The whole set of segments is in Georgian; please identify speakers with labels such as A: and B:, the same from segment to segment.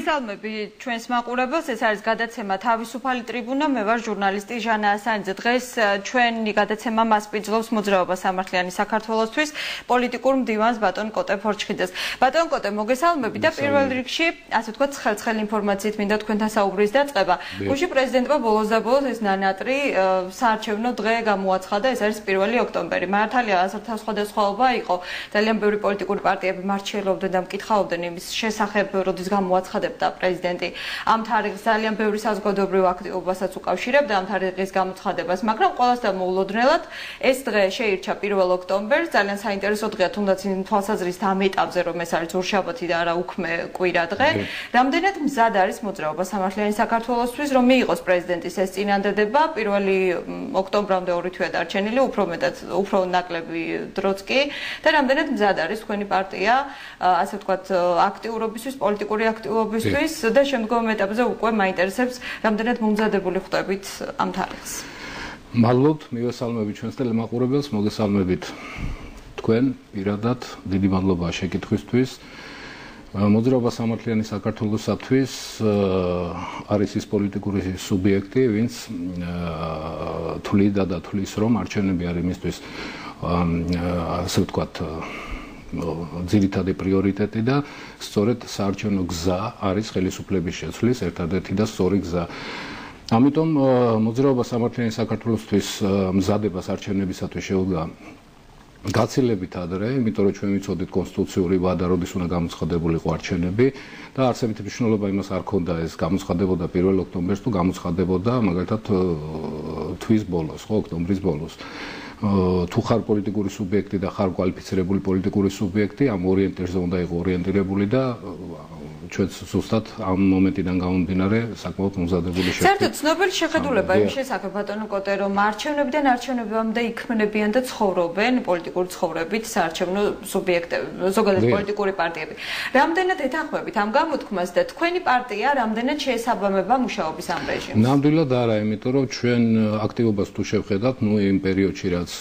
A: მოგესალმები ჩვენს მაყურებელს, ეს არის გადაცემა თავისუფალი ტრიბუნა, მე ვარ ჟურნალისტი ჟანა ასანიძე. დღეს ჩვენი გადაცემა მასპინძლობს მოძრაობა სამართლიანი საქართველოსთვის პოლიტიკურ მდივანს ბატონ კოტე ფორჩხიძეს. ბატონ კოტე, მოგესალმები და პირველ რიგში, ასე ვთქვათ, ცხელ-ცხელ ინფორმაციით მინდა თქვენთან საუბრის დაწყება. გუშინ პრეზიდენტმა ბოლოს და ბოლოს ეს ნანატრი საარჩევნო დღე გამოაცხადა, ეს არის 1 ოქტომბერი. მართალია, ასართა სხვადასხვაობა იყო. ძალიან ბევრი პოლიტიკური პარტიები მარჩიელობდნენ და მკითხაობდნენ იმის შესახებ, როდის გამოაცხადებდა პრეზიდენტი ამ თარიღს, ძალიან ბევრი საზოგადოებრივ აქტივობასაც უკავშირებდა ამ თარიღის გამოცხადებას, მაგრამ ყველას დამოულოდნელად ეს დღე შეირჩა 1 ოქტომბერს. ძალიან საინტერესო დღეა, თუნდაც იმ თვალსაზრისით ამ ეტაპზე, რომ ეს არის ორშაბათი და არა უქმე კვირა დღე. რამდენად მზად არის მოძრაობა სამართლიანი საქართველოსთვის, რომ მიიღოს პრეზიდენტის ეს წინადადება 1 ოქტომბრამდე 2 თვეა დარჩენილი, უფრო ნაკლები დროც კი და რამდენად მზად არის თქვენი პარტია, ასე ვთქვათ, აქტიურობისთვის, პოლიტიკური აქტივობისთვის და შემდგომ ეტაპზე უკვე მაინტერესებს, რამდენად მომზადებული ხვდებით ამ თარიღს.
B: მადლობთ, მივესალმებით ჩვენს ტელემაყურებელს, მოგესალმებით თქვენ პირადად, დიდი მადლობა შეკითხვისთვის. მოძრაობა სამართლიანი საქართველოსთვის არის ის პოლიტიკური სუბიექტი, ვინც თვლიდა და თვლის, რომ არჩევნები არის მისთვის ასე ვთქვათ ძირითადი პრიორიტეტი და სწორედ საარჩევნო გზა არის ხელისუფლების შეცვლის ერთადერთი და სწორი გზა. ამიტომ მოძრაობა სამართლიანი საქართველოსთვის მზადებას არჩევნებისათვის შეუდგა გაცილებით ადრე, იმიტომ რომ ჩვენ ვიცოდით კონსტიტუციური ვადა, როდის უნდა გამოცხადებულიყო არჩევნები და არსებითი მნიშვნელობა იმას არ ქონდა ეს გამოცხადებოდა 1 ოქტომბერს თუ გამოცხადებოდა მაგალითად თვის ბოლოს, ხო, ოქტომბრის ბოლოს. თუ ხარ პოლიტიკური სუბიექტი და ხარ კვალიფიცირებული პოლიტიკური სუბიექტი, ამ ორიენტირზე უნდა იყო ორიენტირებული და ჩვენ ზუსტად ამ მომენტიდან გამომდინარე საკმაოდ მომზადებული შეხვედრა.
A: საერთოდ ცნობილი შეხედულება იმ შესახებ, ბატონო კოტე, რომ არჩევნებიდან არჩევნებამდე იქმნებიან და ცხოვრობენ პოლიტიკური ცხოვრებით საარჩევნო სუბიექტები, ზოგადად პოლიტიკური პარტიები. რამდენად ეთანხმებით ამ გამოთქმას და თქვენი პარტია რამდენად შეესაბამება მუშაობის ამ რეჟიმს?
B: ნამდვილად არა, იმიტომ რომ ჩვენ აქტივობას თუ შევხედავთ, იმ პერიოდში რაც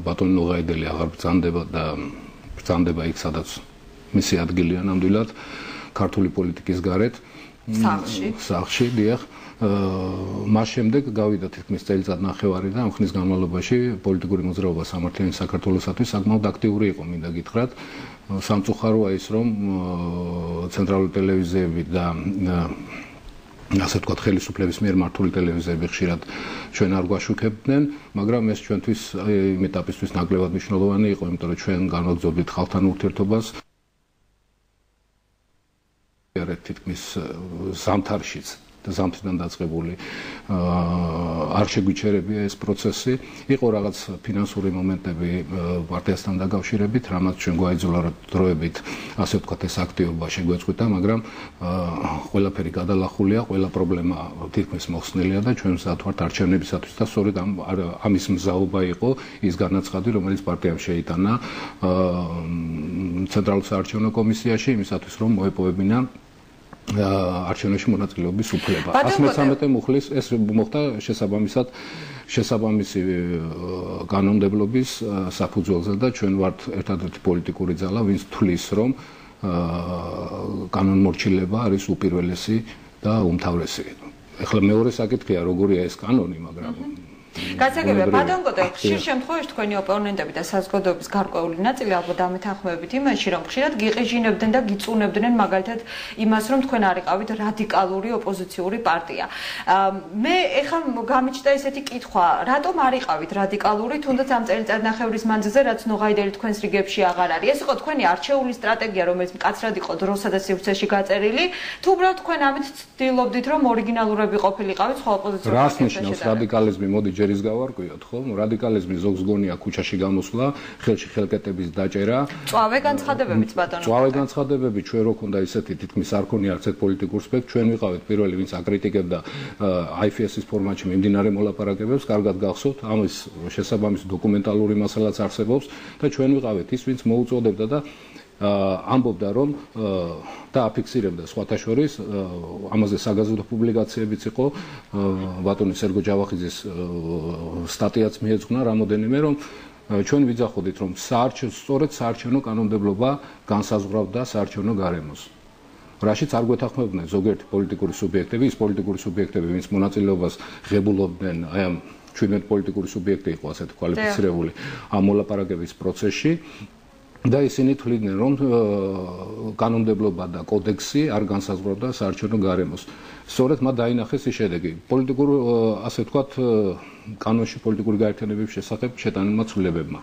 B: ბატონი ნუღაიდელი აღარ ბრძანდება იქ, სადაც მისი ადგილია ნამდვილად ქართული პოლიტიკის გარეთ სახში დიახ მას შემდეგ გავიდა თითქმის წელიწად ნახევარი და ამ ხნის განმავლობაში პოლიტიკური მოძრაობა სამართლიანი საქართველოსთვის საკმაოდ აქტიური იყო, მინდა გითხრათ. სამწუხაროა ის, რომ ცენტრალური ტელევიზიები და ასე ვთქვათ, ხელისუფლების მიერ მართული ტელევიზიები ხშირად ჩვენ არ გვაშუქებდნენ, მაგრამ ეს ჩვენთვის იმ ეტაპისთვის ნაკლებად მნიშვნელოვანი იყო, იმიტომ რომ ჩვენ განვაგრძობდით ხალხთან ურთიერთობას თითქმის ზამთარშიც და ზამთრიდან დაწყებული არ შეგვიჩერებია ეს პროცესი. იყო რაღაც ფინანსური მომენტები პარტიასთან დაკავშირებით, რამაც ჩვენ გვაიძულა დროებით, ასე ვთქვათ, ეს აქტივობა შეგვეწყვიტა, მაგრამ ყველაფერი გადალახულია, ყველა პრობლემა თითქმის მოხსნილია და ჩვენ მზად ვართ არჩევნებისათვის და სწორედ ამის მზაობა იყო ის განაცხადი, რომელიც პარტიამ შეიტანა ცენტრალურ საარჩევნო კომისიაში იმისათვის, რომ მოეპოვებინა არჩევნებში მონაწილეობის უფლება. 113 მუხლის ეს მოხდა შესაბამისი კანონმდებლობის საფუძველზე და ჩვენ ვართ ერთადერთი პოლიტიკური ძალა, ვინც თვლის, რომ კანონმორჩილება არის უპირველესი და უმთავრესი. ეხლა მეორე საკითხია, როგორია ეს კანონი, მაგრამ
A: გასაგებია, ბატონ კოტე, ხშირ შემთხვევაში თქვენი ოპონენტები და საზოგადოების გარკვეული ნაწილი ალბათ ამეთანხმებით იმაში, რომ ხშირად გიყიჟინებდნენ და გიწუნებდნენ მაგალითად იმას, რომ თქვენ არიყავით რადიკალური ოპოზიციური პარტია. მე ეხლა გამიჩნდა ესეთი კითხვა, რატომ არიყავით რადიკალური, თუნდაც ამ წელიწადნახევრის მანძილზე, რაც ნუღაიდელი თქვენს რიგებში აღარ არის. ეს იყო თქვენი არჩეული სტრატეგია, რომელიც მკაცრად იყო დროსა და სივრცეში გაწერილი, თუ უბრალოდ თქვენ ამით ცდილობდით, რომ ორიგინალურები ყოფილიყავით სხვა ოპოზიციური
B: პარტიებთან? რას ნიშნავს რადიკალიზმი? მოდი ჯერის გავარკვიოთ, ხო? რადიკალიზმი ზოგს გონია ქუჩაში გამოსვლა, ხელში ხელკეტების დაჭერა.
A: წვავე განცხადებებიც ბატონო.
B: წვავე განცხადებები ჩვენ რო ქონდა ისეთი თითქმის არ ქონია არც ერთ პოლიტიკურ სპექტრს, ჩვენ ვიყავით პირველი, ვინც აკრიტიკებდა IFS-ის ფორმატში მიმდინარე მოლაპარაკებებს, კარგად გახსოვთ, ამის შესაბამისი დოკუმენტალური მასალაც არსებობს და ჩვენ ვიყავით ის, ვინც მოუწოდებდა და ამბობდა, რომ და აფიქსირებდა სხვათა შორის ამაზე საგაზეთო პუბლიკაციებიც იყო, ბატონი სერგო ჯავახიძის სტატიაც მიეძღვნა რამოდენიმე, რომ ჩვენ ვიძახოდით, რომ სწორედ საარჩევნო კანონმდებლობა განსაზღვრავდა საარჩევნო გარემოს. რაშიც არ გვეთანხმებდნენ ზოგიერთი პოლიტიკური სუბიექტები, ის პოლიტიკური სუბიექტები, ვინც მონაწილეობას ღებულობდნენ აი ამ 17 პოლიტიკური სუბიექტი იყო ასეთ კვალიფიცირებული ამ მოლაპარაკების პროცესში და ისინი თვლიდნენ, რომ კანონმდებლობა და კოდექსი არ განსაზღვრავდა საარჩევნო გარემოს. სწორედ მათ დაინახეს ის შედეგი. პოლიტიკურ, ასე ვთქვათ, კანონში პოლიტიკური გაერთიანებების შესახებ შეტანილმა ცვლილებებმა.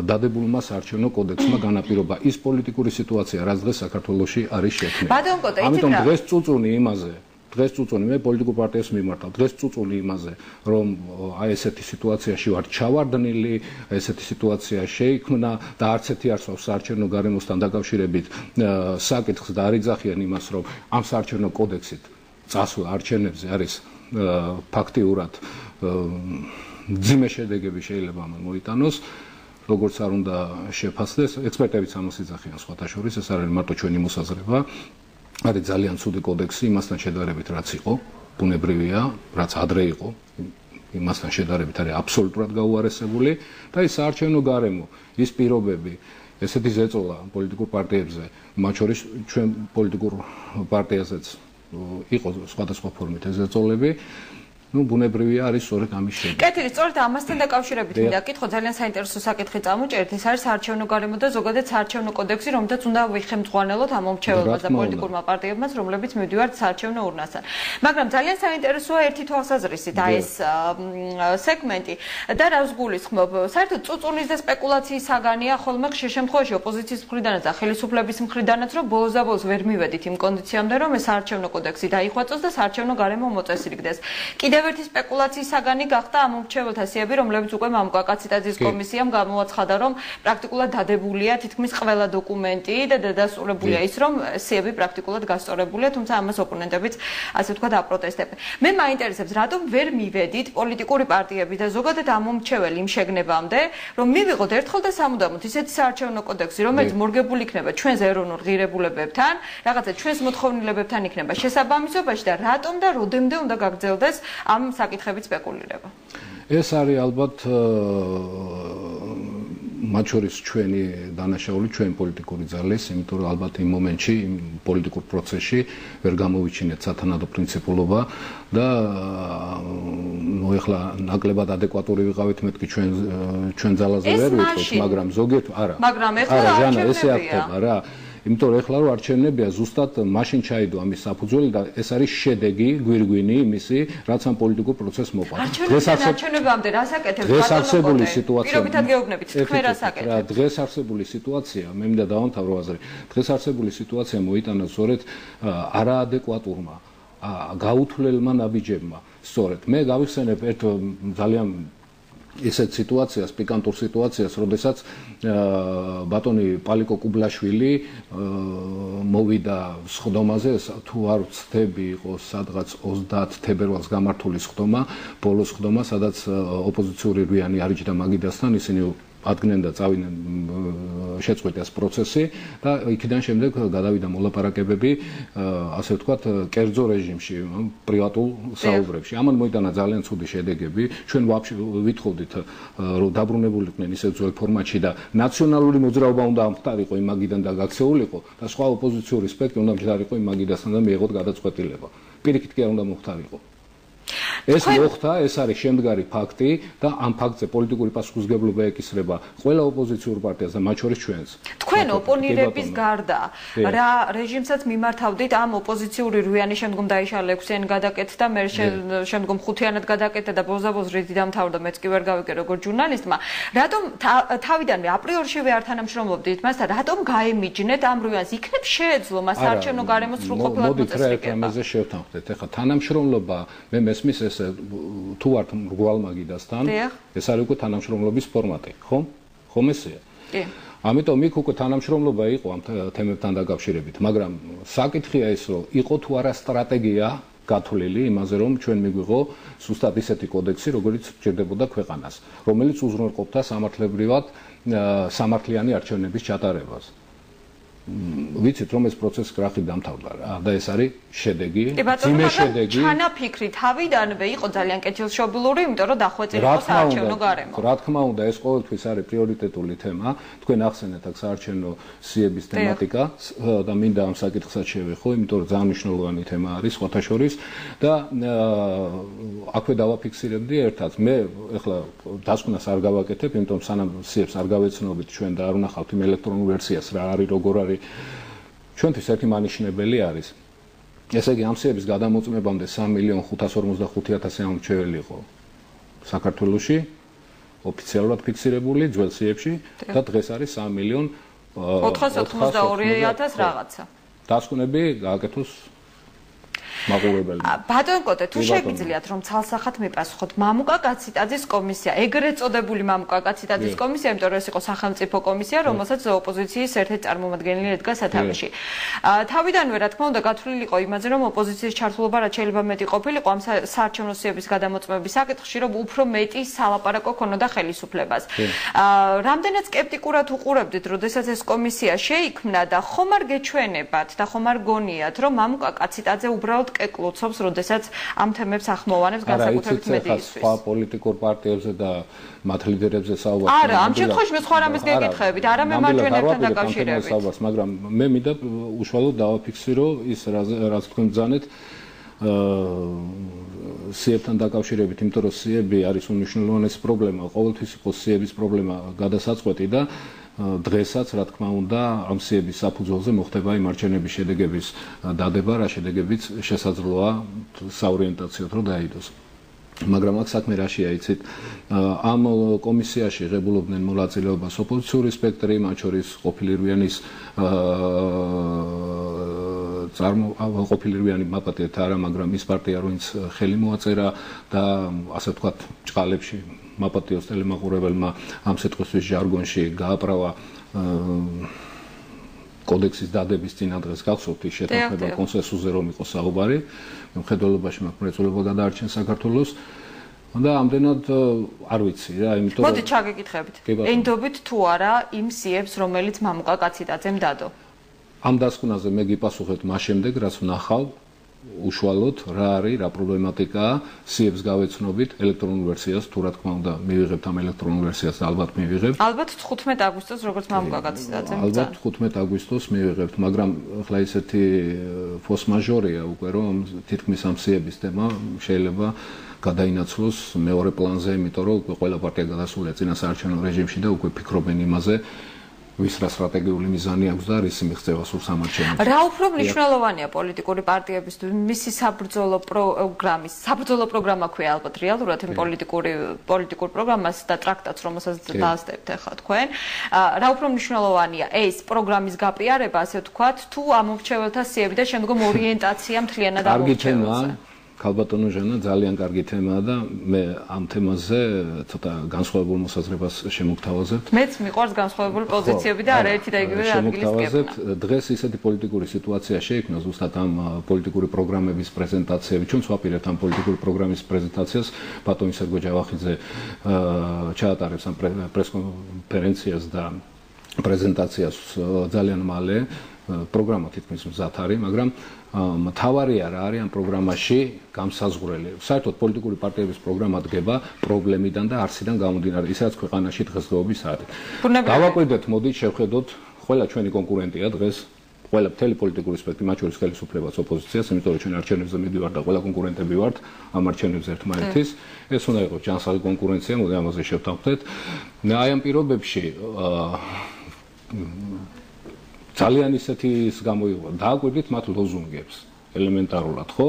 B: დადებულმა საარჩევნო კოდექსმა განაპირობა ის პოლიტიკური სიტუაცია, რაც დღეს საქართველოში არის შექმნილი. ამიტომ დღეს წუწუნი იმაზე დღეს წუწუნი მე პოლიტიკურ პარტიას მიმართავ. დღეს წუწუნი იმაზე, რომ აი ესეთი სიტუაციაში ვარ ჩავარდნილი, ესეთი სიტუაცია შეიქმნა და არც ერთი არ სვავს საარჩევნო გარემოსთან დაკავშირებით საკითხს და არ იძახიან იმას, რომ ამ საარჩევნო კოდექსით წასვლა არჩევნებზე არის ფაქტიურად ძიმე შედეგები შეიძლება ამან მოიტანოს. როგორც არ უნდა შეფასდეს, ექსპერტებიც ამას იძახიან სხვათა შორის, ეს არ არის მარტო ჩვენი მოსაზრება. არის ძალიან ცუდი კოდექსი იმასთან შედარებით, რაც იყო, ბუნებრივია, რაც ადრე იყო, იმასთან შედარებით არის აბსოლუტურად გაუარესებული და ის საარჩევნო გარემო, ის პირობები, ესეთი ზეწოლა პოლიტიკურ პარტიებზე, მათ შორის ჩვენ პოლიტიკურ პარტიაზეც იყო სხვადასხვა ფორმით ეს ზეწოლები. ბუნებრივია არის სწორედ ამის შედეგი.
A: კეთილი, სწორედ ამასთან დაკავშირებით მინდა გითხო, ძალიან საინტერესო საკითხი წამოჭერთ, ეს არის საარჩევნო გარემო და ზოგადად საარჩევნო კოდექსი, რომელთაც უნდა ვიხემძღვანელოთ ამ მომრჩეველმა და პოლიტიკურმა პარტიებმაც, რომლებიც მივდივართ საარჩევნო ურნასთან. მაგრამ ძალიან საინტერესოა ერთი თვალსაზრისით აი ეს სეგმენტი და რას გულისხმობ? საერთოდ წუწუნის და სპეკულაციის საგანია ხოლმე ხშირ შემთხვევაში ოპოზიციის მხრიდანაც და ხელისუფლების მხრიდანაც, რომ ბოლოს ვერ მივედით იმ კონდიციამდე, რომ ეს საარჩევნო კოდექსი დაიხვაწოს და საარჩევნო გარემო მოწესრიგდეს. კიდევ ერთი სპეკულაციის საგანი გახდა ამ მომრჩეველთა სიები, რომლებიც უკვე მამუკა კაციტაძის კომისიამ გამოაცხადა, რომ პრაქტიკულად დადებულია თითქმის ყველა დოკუმენტი და დადასტურებულია ის, რომ სიები პრაქტიკულად გასწორებულია, თუმცა ამას ოპონენტებიც ასე ვთქვათ აპროტესტებენ. მე მაინტერესებს, რატომ ვერ მივედით პოლიტიკური პარტიები და ზოგადად ამ მომრჩეველი იმ შეგნებამდე, რომ მივიღოთ ერთხელ და სამუდამოდ ისეთი საარჩევნო კოდექსი, რომელიც მორგებული იქნება ჩვენს ეროვნულ ღირებულებებთან, რაღაცა ჩვენს მოთხოვნილებებთან იქნება შესაბამისობაში და რატომ და როდემდე უნდა გაგრძელდეს ამ საკითხებით სპეკულირება.
B: ეს არის ალბათ მათ შორის ჩვენი დანაშაული, ჩვენი პოლიტიკური ძალის, იმიტომ რომ ალბათ იმ მომენტში, იმ პოლიტიკურ პროცესში ვერ გამოვიჩინეთ სათანადო პრინციპულობა და ეხლა ნაკლებად ადეკვატური ვიყავით, მეთქი ჩვენ ძალაზე ვერ ვიყავით, მაგრამ ზოგიერთ არა.
A: მაგრამ ეხლა
B: ჟანა ესე არ ხდება რა. იმიტომ რომ ეხლა რო არჩევნებია ზუსტად მაშინ ჩაიდო ამის საფუძველი და ეს არის შედეგი გვირგვინი იმისი, რაც ამ პოლიტიკურ პროცესს მოყვა.
A: არჩევნებამდე რა საკეთებს
B: არსებული სიტუაცია.
A: პირობითად გეუბნებით, თქვენ რა საკეთებთ?
B: დღეს არსებული სიტუაცია, მე მინდა დავამთავრო აზრი. დღეს არსებული სიტუაცია მოიტანა სწორედ არაადეკვატურმა, გაუთვლელმა ნაბიჯებმა. სწორედ მე გავიხსენებ ერთ ძალიან ესეთ სიტუაციას, პიკანტურ სიტუაციას, როდესაც ბატონი პალიკო კუბლაშვილი მოვიდა სხდომაზე, თუ არ ვცდები, იყო სადღაც 30 თებერვალს გამართული სხდომა, ბოლო სხდომა, სადაც ოპოზიციური რვიანი არიჯდა მაგიდასთან, ისინი ადგენენ და წავიდნენ შეწყვეტას პროცესი და იქიდან შემდეგ გადავიდა მოლაპარაკებები, ასე ვთქვათ, კერძო რეჟიმში, პრივატულ საუბრებში. ამან მოიტანა ძალიან ცუდი შედეგები. ჩვენ ვითხოვდით, რომ დაბრუნებულიყვნენ ისე ძველ ფორმატში და ნაციონალური მოძრაობა უნდა ამხდარიყო იმ მაგიდან და გაქცეულიყო და სხვა ოპოზიციური სპექტრი უნდა მჯდარიყო იმ მაგიდასთან და მიეღოთ გადაწყვეტილება. პირიქით კი არ უნდა მოხდარიყო. ეს მოხდა, ეს არის შემდგარი ფაქტი და ამ ფაქტზე პოლიტიკური პასუხისმგებლობა ეკისრება ყველა ოპოზიციურ პარტიას და მათ შორის ჩვენს.
A: თქვენ ოპონირების გარდა რა რეჟიმსაც მიმართავდით ამ ოპოზიციური რვიანი შემდგომ დაიშალა 6-იანი გადაკეთდა და მე შემდგომ 5-იანად გადაკეთდა და ბოზაბოზ რიდი დამთავრდა, მეც კი ვერ გავიგე როგორც ჟურნალისტმა. რატომ თავიდანვე აპრიორშივე არ თანამშრომლობდით მასთან? რატომ გაემიჯნეთ ამ რვიანს? იქნებ შეეძლო მას საარჩევნო გარემოს სრულყოფილად მოწესრიგება?
B: მოდით რა შევთანხმდეთ. ეხლა თანამშრომლობა მე მესმის ეს თუ ვართ მრგვალ მაგიდასთან, ეს არის უკვე თანამშრომლობის ფორმატი, ხო? ხომ ესეა? კი. ამიტომ იქ უკვე თანამშრომლობა იყო ამ თემებთან დაკავშირებით, მაგრამ საკითხია ის, რომ იყო თუ არა სტრატეგია გათვლილი იმაზე, რომ ჩვენ მიგვიღო ზუსტად ისეთი კოდექსი, როგორც სჭირდებოდა ქვეყანას, რომელიც უზრუნველყოფდა სამართლებრივად სამართლიანი არჩევნების ჩატარებას. ვიცით რომ ეს პროცესი კრახით დამთავრდა რა და ეს არის შედეგი
A: ძიმე შედეგი ჩანაფიქრი თავიდანვე იყო ძალიან კეთილშობილური იმიტომ რომ დახვეწილი იყო საარჩევნო გარემო
B: რა თქმა უნდა ეს ყოველთვის არის პრიორიტეტული თემა თქვენ ახსენეთ აქ საარჩევნო სიების თემატიკა და მინდა ამ საკითხსაც შევეხო იმიტომ რომ ძალიან მნიშვნელოვანი თემა არის სხვათა შორის და აქვე დავაფიქსირებდი ერთად მე ეხლა დასკვნას არ გავაკეთებ იმიტომ სანამ სიებს არ გავეცნობით ჩვენ და არ ვნახავთ იმ ელექტრონულ ვერსიას რა არის როგორ არის ჩვენთვის ერთი მანიშნებელი არის ესე იგი ამ სიების გადამოწმებამდე 3.545.000 ამორჩეველი იყო საქართველოში ოფიციალურად ფიქსირებული ძველ სიებში და დღეს არის
A: 3.492.000 რაღაცა
B: დასკვნები გააკეთოს მაყურებელმა.
A: ბატონ კოტე, თუ შეგიძლიათ რომ ცალსახად მიპასუხოთ, მამუკა კაციტაძის კომისია, ეგრეთ წოდებული მამუკა კაციტაძის კომისია, იმიტომ რომ ეს იყო სახელმწიფო კომისია, რომელსაც ოპოზიციის ერთ-ერთი წარმომადგენელი ედგა სათავეში. თავიდანვე რა თქმა უნდა გათვლილი იყო იმაზე, რომ ოპოზიციის ჩართულობა რაც შეიძლება მეტი ყოფილიყო ამ საარჩევნო სიების გადამოწმების საკითხში, რომ უფრო მეტი სალაპარაკო ქონოდა ხელისუფლებას. რამდენად სკეპტიკურად უყურებდით, როდესაც ეს კომისია შეიქმნა და ხომ არ გეჩვენებათ და ხომ არ გონიათ, რომ მამუკა კაციტაძე უბრალოდ კეკლოცობს, როდესაც ამ თემებს ახმოვანებს განსაკუთრებით მედიისთვის.
B: სხვა პოლიტიკურ პარტიებზე და მათ ლიდერებზე საუბარს.
A: არა, ამ შემთხვევაში მე სხვა რამეს გეკითხებით, არა მე მარჯვენებთან დაკავშირებით.
B: მაგრამ მე მინდა უშუალოდ დავაფიქსირო ის რაც თქვენ ბრძანეთ სიებთან დაკავშირებით, იმიტომ რომ სიები არის უნიშნულოვანესი პრობლემა, ყოველთვის იყო სიების პრობლემა გადასაწყვეტი და დღესაც რა თქმა უნდა ამ სიების საფუძველზე მოხდება იმ არჩევნების შედეგების დადება, რა შედეგებიც შესაძლოა საორიენტაციოდ რომ დაიდოს. მაგრამ აქ საქმე რაშია იცით, ამ კომისიაში ღებულობდნენ მონაწილეობას ოპოზიციური სპექტრი, მათ შორის ყოფილი რვიანის ყოფილი რვიანი მაპატიეთ არა, მაგრამ ის პარტია რომელიც ხელი მოაწერა და ასე ვთქვათ ჭყალებში მაპატიოს ტელემაყურებელმა ამ სიტყვის ჟარგონში გააправა კოდექსის დადების წინადღეს გახსოვთ ის შეთანხმება კონსენსუსზე რომ იყო საუბარი მხედველობაში მაგ პრეცოლობა გადაარჩენ საქართველოს და ამდენად არ ვიცი რა იმიტომ
A: მოდი ჩაგეკითხებით ენდობით თუ არა იმ სიებს რომელიც მამუკა კაციტაძემ დადო
B: ამ დასკვნაზე მე გიპასუხებთ მას შემდეგ რაც ვნახავ უშუალოდ რა არის რა პრობლემატიკაა სიებს გავეცნობით ელექტრონულ ვერსიას თუ რა თქმა უნდა მივიღებთ ამ ელექტრონულ ვერსიას ალბათ მივიღებთ
A: ალბათ 15 აგვისტოს როგორც მამუკა კაციტაძემ
B: ალბათ 15 აგვისტოს მივიღებთ მაგრამ ახლა ისეთი ფოს მაჟორია უკვე რომ თითქმის ამ სიების თემა შეიძლება გადაინაცვლოს მეორე პლანზე იმიტომ რომ უკვე ყველა პარტია გადასულია წინა საარჩევნო რეჟიმში და უკვე ფიქრობენ იმაზე ვის რა სტრატეგიული მიზანი აქვს და რის მიღწევა სურს ამარჩევნებს.
A: რა უფრო მნიშვნელოვანია პოლიტიკური პარტიებისთვის მისი საბრძოლო პროგრამა ქვია ალბათ რეალურად იმ პოლიტიკურ პროგრამას და ტრაქტატს რომელსაც დაასწრებთ ახლა თქვენ. რა უფრო მნიშვნელოვანია ეს პროგრამის გაპიარება ასე ვთქვათ თუ ამორჩეველთა სიები და შემდგომ ორიენტაცია მთლიანად ამორჩეველზე.
B: ქალბატონო ჟანა ძალიან კარგი თემაა და მე ამ თემაზე ცოტა განსხვავებულ მოსაზრებას შემოგთავაზებთ.
A: მეც მიყვარს განსხვავებული პოზიციები და არაერთი და იგივე ადგილის გეგმა.
B: დღეს ისეთი პოლიტიკური სიტუაცია შეიქმნა ზუსტად ამ პოლიტიკური პროგრამების პრეზენტაციები. ჩვენც ვაპირებთ ამ პოლიტიკური პროგრამის პრეზენტაციას. ბატონი სერგო ჯავახიძე ჩაატარებს ამ პრესკონფერენციას და პრეზენტაციას ძალიან მალე. პროგრამა თითქმის მზად არის, მაგრამ მთავარია რა არის ამ პროგრამაში გამსაზღვრელი. საერთოდ პოლიტიკური პარტიების პროგრამა დგება პრობლემიდან და არსიდან გამომდინარე, ისაც ქვეყანაში დღესდღეობის არის. დავაკვირდეთ, მოდით შევხედოთ, ყველა ჩვენი კონკურენტია დღეს, ყველა მთელი პოლიტიკური სპექტრი, მათ შორის ხელისუფლებას, ოპოზიციას, იმიტომ რომ ჩვენ არჩევნებზე მივდივართ და ყველა კონკურენტები ვართ ამ არჩევნებზე ერთმანეთის. ეს უნდა იყოს ჯანსაღი კონკურენცია, მოდი ამაზე შევთანხმდეთ. აი ამ პირობებში ძალიან ისეთი ის გამოიღო. დააკვირდით მათ ლოზუნგებს, ელემენტარულად, ხო?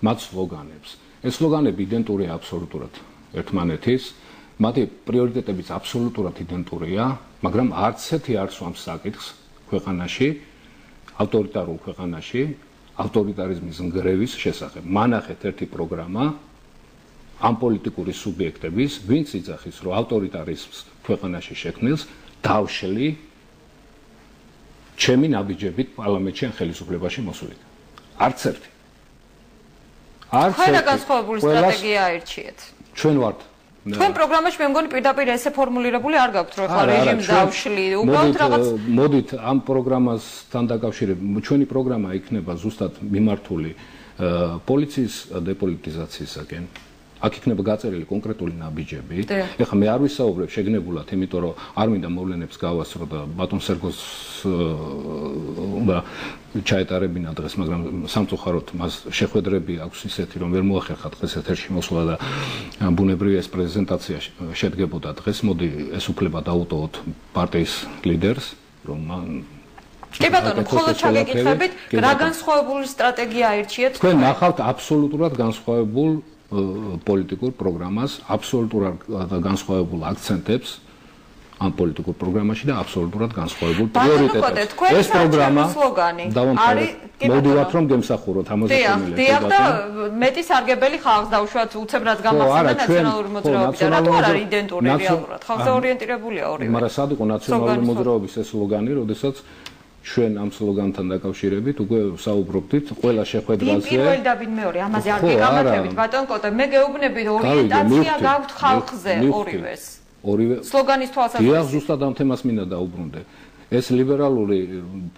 B: მათ სლოგანებს. ეს სლოგანები იდენტურია აბსოლუტურად ერთმანეთის. მათი პრიორიტეტებიც აბსოლუტურად იდენტურია, მაგრამ არც ერთი არ სვამს საკითხს ქვეყანაში, ავტორიტარულ ქვეყანაში, ავტორიტარიზმის ნგრევის შესახებ. მანახეთ ერთი პროგრამა ამ პოლიტიკური სუბიექტების, ვინც იძახის, რომ ავტორიტარიზმს ქვეყანაში შექმნილს დავშლი ჩემი ნაბიჯებით პარლამენტში ან ხელისუფლებაში მოსვლით. არც ერთი.
A: არც ერთი. განსხვავებული სტრატეგია აირჩიეთ.
B: ჩვენ ვართ
A: თქვენ პროგრამაში მე მგონი პირდაპირ ესე ფორმულირებული არ გაქვთ, რომ ახლა რეჟიმს დავშლი, უბრალოდ რაღაც
B: მოდით ამ პროგრამასთან დაკავშირებით ჩვენი პროგრამა იქნება ზუსტად მიმართული პოლიციის დეპოლიტიზაციისაკენ. აქ იქნება გაწერილი კონკრეტული ნაბიჯები. ეხლა მე არ ვისაუბრებ შეგნებულად, იმიტომ რომ არ მინდა მოვლენებს გავასწრო და ბატონ სერგოს უნდა ჩაეტარებინა დღეს, მაგრამ სამწუხაროდ მას შეხვედრები აქვს ისეთი, რომ ვერ მოახერხა დღეს ეთერში მოსვლა და ბუნებრივია ეს პრეზენტაცია შედგებოდა დღეს. მოდი ეს უფლება დაუტოვოთ პარტიის ლიდერს, რომ
A: კი ბატონო, მხოლოდ ჩაგეკითხებით, რა განსხვავებული სტრატეგია აირჩიეთ?
B: თქვენ ნახავთ აბსოლუტურად განსხვავებულ პოლიტიკურ პროგრამას, აბსოლუტურად განსხვავებულ აქცენტებს ამ პოლიტიკურ პროგრამაში და აბსოლუტურად განსხვავებულ პრიორიტეტებს. ეს პროგრამა არის მოდივართ რომ გემსახუროთ ამაზე კომენტარები.
A: დიახ და მეტი სარგებელი ხალხს დაუშვათ უცებრად გამახსენდა ნაციონალური მოძრაობა და რატო არ არის იდენტური რეალურად? ხალხზე ორიენტირებულია ორივე.
B: მაგრამ სად იყო ნაციონალური მოძრაობის ეს სლოგანი, როდესაც ჩვენ ამ სლოგანთან დაკავშირებით უკვე საუბრობდით ყველა შეხვედრაზე.
A: პირველი და მეორე ამაზე არ გიგამართებით ბატონ კოტე, მე გეუბნებით ორიენტაცია გაქვთ ხალხზე ორივეს. ორივე სლოგანის თვალსაზრისით.
B: დიახ, ზუსტად ამ თემას მინდა დაუბრუნდე. ეს ლიბერალური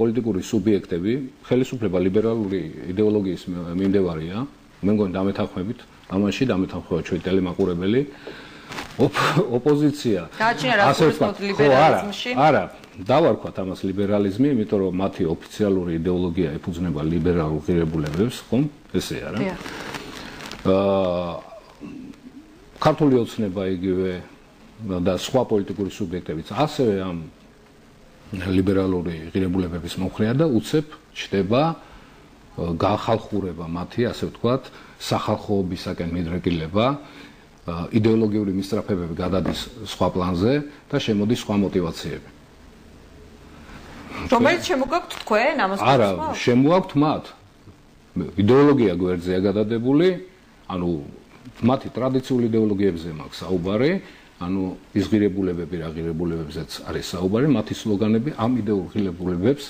B: პოლიტიკური სუბიექტები, ხელისუფლება ლიბერალური იდეოლოგიის მიმდევარია. მე მგონი დამეთანხმებით, ამაში დამეთანხმება ჩვენი ტელემაყურებელი. ოპოზიცია.
A: გააჩნია რა გულისხმობთ ლიბერალიზმში?
B: არა, დავარქვათ ამას ლიბერალიზმი, იმიტომ რომ მათი ოფიციალური იდეოლოგია ეფუძნება ლიბერალურ ღირებულებებს, ხომ? ესე არა. ქართული ოცნება იგივე და სხვა პოლიტიკური სუბიექტებიც ასევე ამ ლიბერალური ღირებულებების მომხრეა და უცებ ჩდება განხალხურება მათი, ასე ვთქვათ, სახალხოობისაკენ მიდრეკილება. იდეოლოგიური მისწრაფებები გადადის სხვა პლანზე და შემოდის სხვა მოტივაციები.
A: რომელიც შემოგაქვთ თქვენ ამას?
B: არა, შემოაქვთ მათ. იდეოლოგია გვერდზეა გადადებული, ანუ მათი ტრადიციული იდეოლოგიებზე მაქვს საუბარი, ანუ ის ღირებულებები რა ღირებულებებზეც არის საუბარი, მათი სლოგანები ამ იდეოლოგიებებს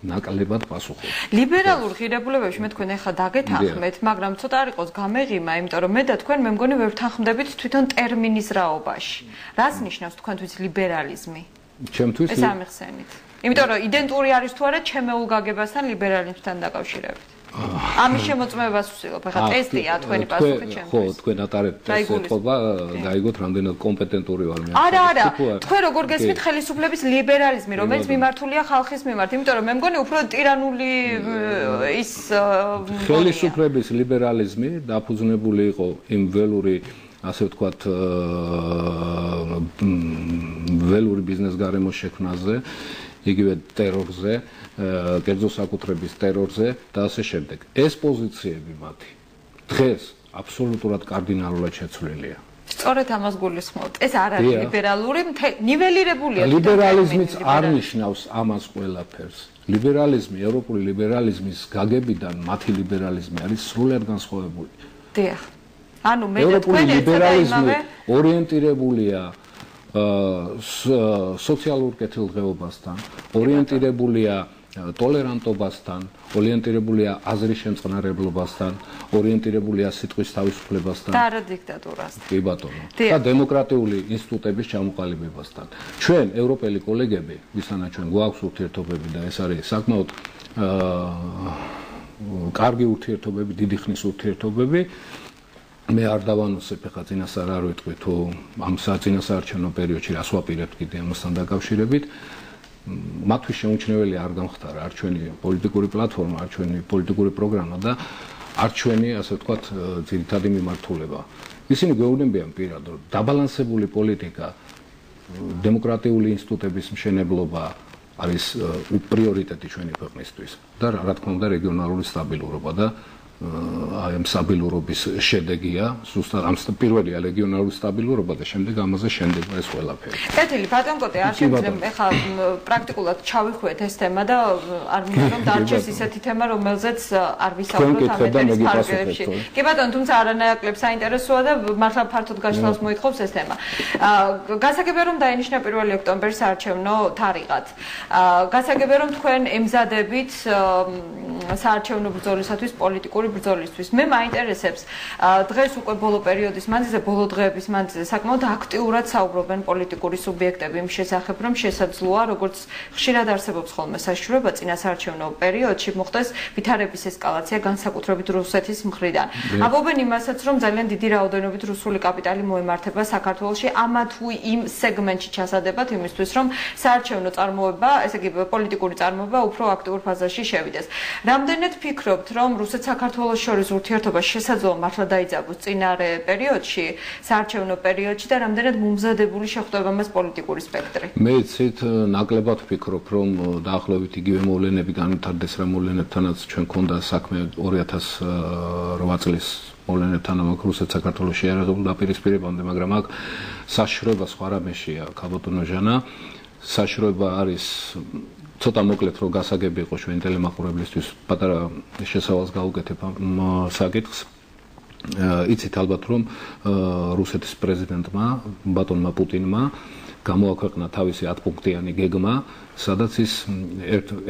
B: ნაკლებად პასუხობს.
A: ლიბერალურ ღირებულებებში მე თქვენ ახლა დაგეთანხმეთ, მაგრამ ცოტა არ იყოს გამეღიმა, იმიტომ რომ მე და თქვენ მე მგონი ვერ ვთანხმდებით თვითონ ტერმინის რაობაში. რას ნიშნავს თქვენთვის ლიბერალიზმი?
B: ჩემთვის
A: ეს ამიხსენით. იმიტომ რომ იდენტური არის თუ არა ჩემეულ გაგებასთან ლიბერალიზმთან დაკავშირებით. ამის შემოწმებას ვცდილობ. ახლა ტესტია თქვენი პასუხი ჩემთვის.
B: ხო, თქვენ ატარებთ ეს ეთყობა, გაიგოთ რამდენად კომპეტენტური ვარ მე.
A: არა, თქვენ როგორ გესმით ხელისუფლების ლიბერალიზმი, რომელიც მიმართულია ხალხის მიმართ, იმიტომ რომ მე მგონი უფრო ტირანული ის
B: ხელისუფლების ლიბერალიზმი დაფუძნებული იყო იმ ველური ასე ვთქვათ ველური ბიზნეს გარემოს შექმნაზე, იგივე ტერორზე, კერძო საკუთრების ტერორზე და ასე შემდეგ. ეს პოზიციები მათი დღეს აბსოლუტურად კარდინალურად შეცვლილია.
A: სწორედ ამას გულისხმობთ. ეს არ არის ლიბერალური, ნიველირებულია.
B: ლიბერალიზმიც არ ნიშნავს ამას ყველაფერს. ლიბერალიზმი, ევროპული ლიბერალიზმის გაგებიდან მათი ლიბერალიზმი არის სრულიად განსხვავებული.
A: დიახ. ანუ მე
B: ევროპული ლიბერალიზმი ორიენტირებულია სოციალურ კეთილდღეობასთან, ორიენტირებულია ტოლერანტობასთან, ორიენტირებულია აზრის შემწყნარებლობასთან, ორიენტირებულია სიტყვის თავისუფლებასთან
A: და არა დიქტატურასთან.
B: კი ბატონო. და დემოკრატიული ინსტიტუტების ჩამოყალიბებასთან. ჩვენ ევროპელი კოლეგები, ვისთანაც ჩვენ გვაქვს ურთიერთობები და ეს არის საკმაოდ კარგი ურთიერთობები, დიდი ხნის ურთიერთობები. მე არ დავანოსებ ახლა წინასწარ არ ვიტყვი თუ ამ საწინასაარჩევნო პერიოდში რას ვაპირებთ კიდე ამასთან დაკავშირებით. მათთვის შეუმჩნეველი არ გამხდარა არ ჩვენი პოლიტიკური პლატფორმა, არ ჩვენი პოლიტიკური პროგრამა და არ ჩვენი, ასე ვთქვათ, ძირითადი მიმართულება. ისინი გვეუბნებიან პირად, რომ დაბალანსებული პოლიტიკა, დემოკრატიული ინსტიტუტების მშენებლობა არის პრიორიტეტი ჩვენი ქვეყნისთვის და რა თქმა უნდა რეგიონალური სტაბილურობა და აი ამ სტაბილურობის შედეგია, ზუსტად ამ პირველია რეგიონალური სტაბილურობა და შემდეგ ამაზე შენდება ეს ყველაფერი.
A: კეთილი, ბატონ კოტე, არ შემიძლია ახლა პრაქტიკულად ჩავიხვიეთ ეს თემა და არ მინდა რომ დარჩეს ისეთი თემა, რომელზეც არ ვისაუბროთ ამ ეთერის ფარგლებში. კი ბატონო, თუმცა არანაკლებ საინტერესოა და მართლა ფართოდ გაშლავს მოითხოვს ეს თემა. გასაგებია რომ დაინიშნა 1 ოქტომბერს საარჩევნო თარიღად. გასაგებია რომ თქვენ ემზადებით საარჩევნო ბრძოლისათვის პოლიტიკური ბრძოლისთვის. მე მაინტერესებს დღეს უკვე ბოლო პერიოდის მანძილზე, ბოლო დღეების მანძილზე საკმაოდ აქტიურად საუბრობენ პოლიტიკური სუბიექტები იმ შესახებ, რომ შესაძლოა, როგორც ხშირად არსებობს ხოლმე საშიშროება წინასაარჩევნო პერიოდში მოხდეს ვითარების ესკალაცია განსაკუთრებით რუსეთის მხრიდან. ამბობენ იმასაც, რომ ძალიან დიდი რაოდენობით რუსული კაპიტალი მოემართება საქართველოში ამა თუ იმ სეგმენტში ჩასადებად იმისთვის, რომ საარჩევნო წარმოება, ესე იგი პოლიტიკური წარმოება უფრო აქტიურ ფაზაში შევიდეს. რამდენად ფიქრობთ, რომ რუსეთ-საქართველოს შორის ურთიერთობა შესაძლოა მართლა დაიძაბოს წინარე პერიოდში, საარჩევნო პერიოდში და რამდენად მომზადებული შეხვდება მას პოლიტიკური სპექტრი?
B: მე იცით, ნაკლებად ვფიქრობ, რომ დაახლოებით იგივე მოვლენები განვითარდეს რა მოვლენებთანაც ჩვენ ქონდა საქმე 2008 წლის მოვლენებთან ამაკ რუსეთ-საქართველოს შეერაღებულ დაპირისპირებამდე, მაგრამ აქ საშიშროება სხვა რამეშია, ქაბატონო ჟანა. საშიშროება არის ცოტა მოკლედ რომ გასაგები იყო ჩვენ ტელემაყურებლისთვის პატარა შესავალს გაუკეთებ ამ საკითხს. იცით ალბათ რომ რუსეთის პრეზიდენტმა ბატონმა პუტინმა გამოაქვეყნა თავისი 10 პუნქტიანი გეგმა, სადაც ის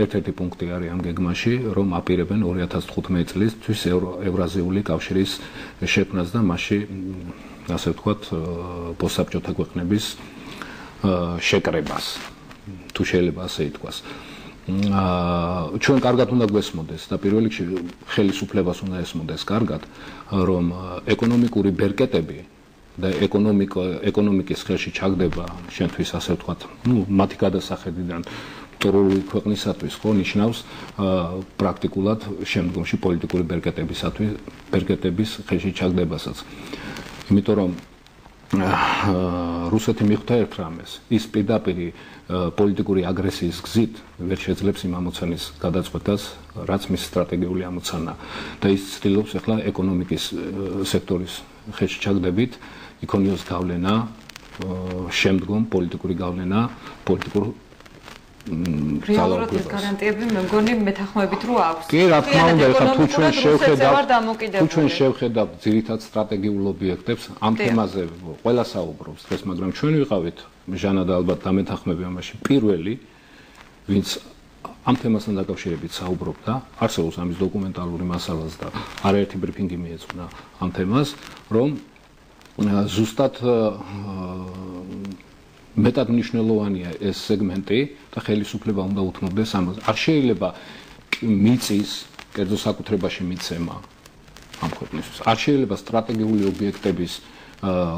B: ერთ-ერთი პუნქტი არის ამ გეგმაში, რომ აპირებენ 2015 წლისთვის ევრაზიული კავშირის შექმნას და მასში ასე ვთქვათ პოსტსაბჭოთა ქვეყნების შეკრებას, თუ შეიძლება ასე ითქვას. ჩვენ კარგად უნდა გვესმოდეს და პირველ რიგში ხელისუფლებას უნდა ესმოდეს კარგად, რომ ეკონომიკური ბერკეტები და ეკონომიკის ხელში ჩაგდება შენთვის ასე ვთქვათ, მათი გადასახედიდან მტრული ქვეყნისათვის ხო ნიშნავს პრაქტიკულად შემდგომში პოლიტიკური ბერკეტების ხელში ჩაგდებასაც. იმიტომ რომ რუსეთი მიხვდა ერთ რამეს, ის პირდაპირ პოლიტიკური აგრესიის გზით ვერ შეძლებს იმ ამოცანის გადაწყვეტას, რაც მის სტრატეგიული ამოცანა და ის ცდილობს ახლა ეკონომიკის სექტორის ხელში ჩაგდებით იქონიოს გავლენა, შემდგომ პოლიტიკური გავლენა, პოლიტიკურ
A: რეალურად ეს გარანტიები მე მგონი მეთანხმებით რო აქვს.
B: კი, რა თქმა უნდა, ეხლა თუ ჩვენ შევხედავთ ძირითად სტრატეგიულ ობიექტებს, ამ თემაზე ყველა საუბრობს დღეს, მაგრამ ჩვენ ვიყავით ჟანა და ალბათ დამეთანხმები ამაში პირველი, ვინც ამ თემასთან დაკავშირებით საუბრობდა, არსებობს ამის დოკუმენტალური მასალაც და არაერთი ბრიფინგი მიეძღვნა ამ თემას, რომ ზუსტად მეტად მნიშვნელოვანია ეს სეგმენტი და ხელისუფლება უნდა უთმობდეს ამას. არ შეიძლება მიწის, კერძო საკუთრებაში მიცემა ამ ქვეყნისთვის. არ შეიძლება სტრატეგიული ობიექტების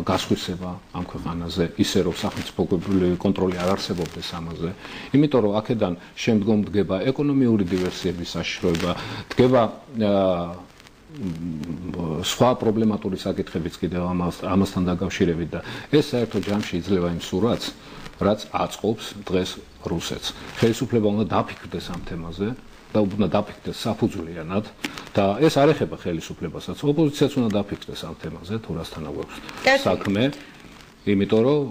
B: გასხვისება ამ ქვეყანაზე, ისე რომ სახელმწიფო კონტროლი არ არსებობდეს ამაზე. იმიტომ რომ აქედან შემდგომ დგება ეკონომიური დივერსიების საშიშროება, დგება სხვა პრობლემატური საკითხებიც კიდევ ამასთან დაკავშირებით და ეს საერთო ჯამში იძლევა იმ სურათს, რაც აწყობს დღეს რუსეთს. ხელისუფლება უნდა დაფიქრდეს ამ თემაზე და უნდა დაფიქრდეს საფუძვლიანად და ეს არ ეხება ხელისუფლებასაც, ოპოზიციაც უნდა დაფიქრდეს ამ თემაზე, თუ რასთან აქვს საქმე, იმიტომ რომ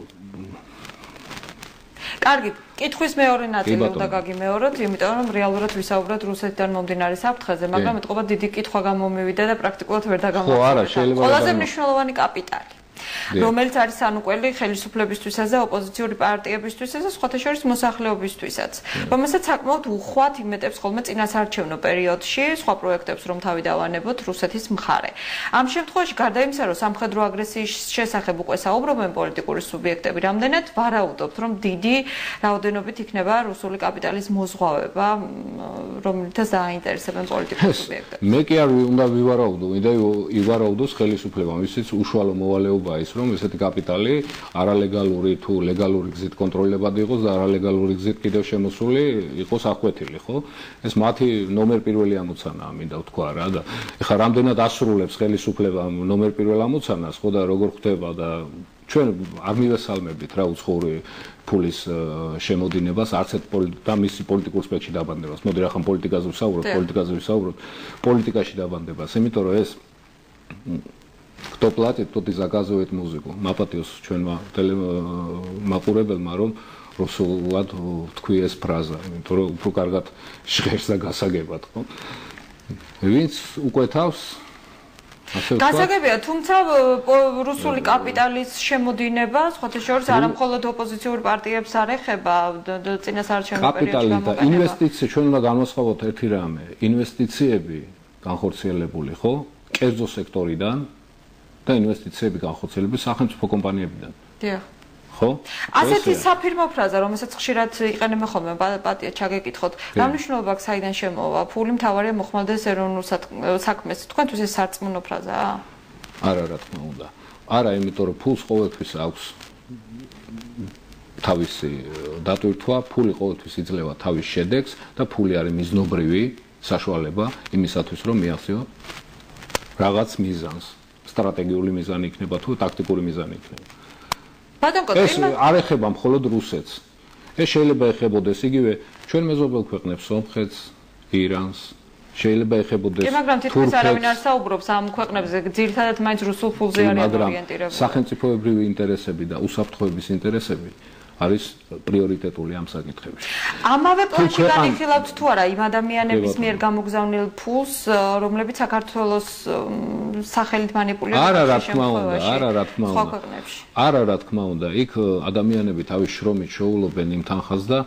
A: კარგი, კითხვის მეორე ნაწილი უნდა გაგიმეოროთ, იმიტომ რომ რეალურად ვისაუბროთ რუსეთიდან მომდინარე საფრთხეზე, მაგრამ ეთყობა დიდი კითხვა გამომივიდა და პრაქტიკულად ვერ დაგამოწმდა.
B: ხო, არა, შეიძლება.
A: ყველაზე მნიშვნელოვანი კაპიტალი, რომელიც არის ანუკველი ხელისუფლებისთვისაც და ოპოზიციური პარტიებისთვისაც და სხვათა შორის მოსახლეობისთვისაც, რომელსაც საკმაოდ უხვად იმეტებს ხოლმე წინასაარჩევნო პერიოდში სხვა პროექტებს რომ თავი დავანებოთ რუსეთის მხარე. ამ შემთხვევაში გარდა იმისა, რომ სამხედრო აგრესიის შესახებ უკვე საუბრობენ პოლიტიკური სუბიექტები, რამდენად ვარაუდობთ, რომ დიდი რაოდენობით იქნება რუსული კაპიტალის მოზღვავება, რომლითაც დააინტერესებენ პოლიტიკური სუბიექტები.
B: მე კი არ უნდა ვივარაუდო, მინდა ივარაუდოს ხელისუფლებამ, ისიც უშუალო მოვალეობა ის რომ ესეთი კაპიტალი არალეგალური თუ ლეგალური გზით კონტროლებადი იყოს და არალეგალური გზით კიდევ შემოსული იყოს ახვეთილი, ხო? ეს მათი ნომერ პირველი ამოცანაა, მინდა ვთქვა რა და ეხლა რამდენად ასრულებს ხელისუფლება ნომერ პირველ ამოცანას, ხო და როგორ ხდება და ჩვენ არ მივესალმებით რა უცხოური ფულის შემოდინებას, არც ერთ და მისი პოლიტიკურ სპექტრში დაბანდებას. მოდი რა ხან პოლიტიკაზე ვსაუბროთ, პოლიტიკაში დაბანდებას, იმიტომ რომ ეს Кто платит, тот и заказывает музыку. Мапатиус ჩვენმა ტელემაყურებელმა რომ რუსულად თქვი ეს ფრაზა, იმიტომ რომ უფრო კარგად ჟღერს და გასაგებად, ხო? ვინც უკვე თავს
A: გასაგებია, თუმცა რუსული კაპიტალის შემოდინება, სხვათა შორის არა მხოლოდ ოპოზიციურ პარტიებს არ ეხება წინასაარჩევნო პერიოდში
B: კაპიტალი და ინვესტიცია ჩვენ უნდა განვასხვაოთ ერთი რამე. ინვესტიციები განხორციელებული, ხო? კერძო სექტორიდან და ინვესტიციები განხორციელებული სახელმწიფო კომპანიებიდან.
A: დიახ.
B: ხო?
A: ასეთი საფირმო ფრაზა, რომელსაც ხშირად იყენებენ ხოლმე, პატია ჩაგეკითხოთ, რა მნიშვნელობა აქვს საიდან შემოვა? ფული მთავარია მოხმარდეს ეროვნულ საქმეს. თქვენთვის ეს სარწმუნო ფრაზაა?
B: არა, რა თქმა უნდა. არა, იმიტომ რომ ფულს ყოველთვის აქვს თავისი დატვირთვა, ფული ყოველთვის იძლევა თავის შედეგს და ფული არის მიზნობრივი საშუალება იმისათვის, რომ მიაღწიო რაღაც მიზანს. სტრატეგიული მიზანი იქნება თუ ტაქტიკური მიზანი იქნება. ეს არ ეხება მხოლოდ რუსეთს. ეს შეიძლება ეხებოდეს იგივე ჩვენ მეზობელ ქვეყნებს, სომხეთს, ირანს, შეიძლება ეხებოდეს თურქეთს.
A: მაგრამ თითქოს არავინ არ საუბრობს ამ ქვეყნებზე, ძირითადად მაინც რუსულ ფულზე არიან ორიენტირებული.
B: სახელმწიფოებრივი ინტერესები და უსაფრთხოების ინტერესები არის პრიორიტეტული ამ საკითხებში.
A: ამავე პონჩი განიხილავთ თუ არა იმ ადამიანების მიერ გამოგზავნილ ფულს, რომლებიც საქართველოს სახელით მანიპულირებენ?
B: არა, რა თქმა უნდა, არა, რა თქმა უნდა. არა, რა თქმა უნდა, იქ ადამიანები თავის შრომით შეულობენ იმ თანხას და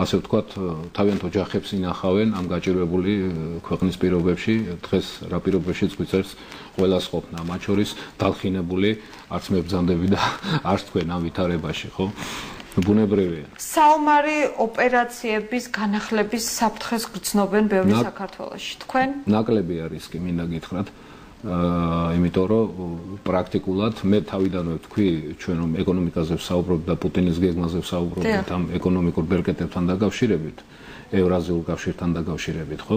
B: ასე ვთქვათ, თავიანთ ოჯახებს ინახავენ ამ გაჭირვებული ქვეყნის პირობებში, დღეს რა პირობებშიც გვიწერს ყველას ყოფნა, მათ შორის დალხინებული არც მებრძანდები და არც თქვენ ამ ვითარებაში, ხო? ბუნებრივია.
A: საომარი ოპერაციების განახლების საფრთხეს გრძნობენ ბევრი საქართველოში. თქვენ?
B: ნაკლები არის კი, მინდა გითხრათ. იმიტომ რომ პრაქტიკულად მე თავიდანვე ვთქვი ჩვენ რომ ეკონომიკაზე ვსაუბრობთ და პუტინის გეგმაზე ვსაუბრობთ ამ ეკონომიკურ ბერკეტებთან დაკავშირებით, ევრაზიულ კავშირთან დაკავშირებით, ხო?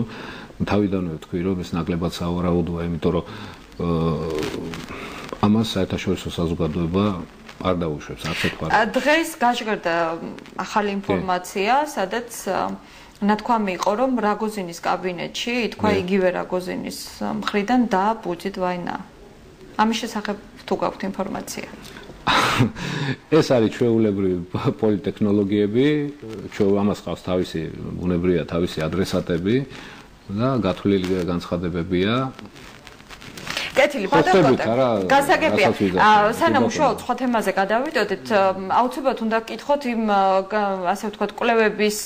B: თავიდანვე ვთქვი რომ ეს ნაკლებად სავარაუდოა, იმიტომ რომ ამას საერთაშორისო საზოგადოება არ დაუშვებს, არც თქვა.
A: დღეს გაჟღერდა ახალი ინფორმაცია, სადაც ნათქვამი იყო, რომ რაგოზინის კაბინეტში ითქვა იგივე რაგოზინის მხრიდან და ბუჯეტ ვაინა. ამის შესახებ თუ გაქვთ ინფორმაცია?
B: ეს არის ჩვეულებრივი პოლიტექნოლოგიები, ამას ყავს თავისი ბუნებრივია თავისი ადრესატები და გათვლილი განცხადებებია.
A: კეთილი, პატარკოტე. გასაგებია. სანამ უშუალოდ სხვა თემაზე გადავიდოდეთ, აუცილებლად უნდა გკითხოთ იმ ასე ვთქვათ კვლევების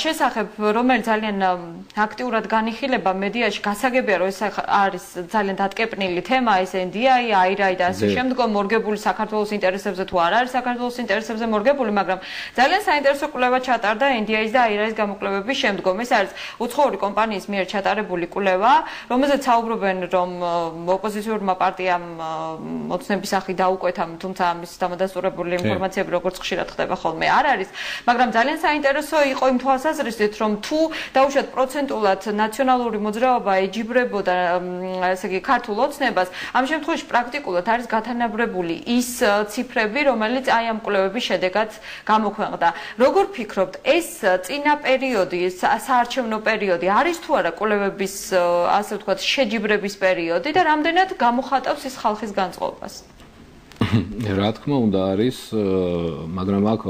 A: შესახებ, რომელიც ძალიან აქტიურად განიხილება მედიაში. გასაგებია, რომ ეს არის ძალიან დატკეპნილი თემა, ეს NDI, AIRA და ასე შემდგომ მორგებული საქართველოს ინტერესებზე თუ არ არის საქართველოს ინტერესებზე მორგებული, მაგრამ ძალიან საინტერესო კვლევა ჩატარდა NDI-ის და AIRA-ის გამოკვლევების შემდგომ. ეს არის უცხოური კომპანიის მიერ ჩატარებული კვლევა, რომელზეც საუბრობენ, რომ ოპოზიციურმა პარტიამ მოცნების სახით დაუკვეთა, თუმცა ამის დამადასტურებული ინფორმაციები როგორც ხშირად ხდება ხოლმე არ არის, მაგრამ ძალიან საინტერესო იყო იმ თვალსაზრისით, რომ თუ დაუშვათ პროცენტულად ნაციონალური მოძრაობა ეჯიბრებოდა, ესე იგი, ქართულ ოცნებას, ამ შემთხვევაში პრაქტიკულად არის გათანაბრებული ის ციფრები, რომელიც აი ამ კვლევების შედეგად გამოქვეყნდა. როგორ ფიქრობთ, ეს წინა პერიოდი, საარჩევნო პერიოდი არის თუ არა კვლევების, ასე ვთქვათ, შეჯიბრების პერიოდი და რამდენად გამოხატავს ის ხალხის განწყობას?
B: რა თქმა უნდა არის, მაგრამ აქ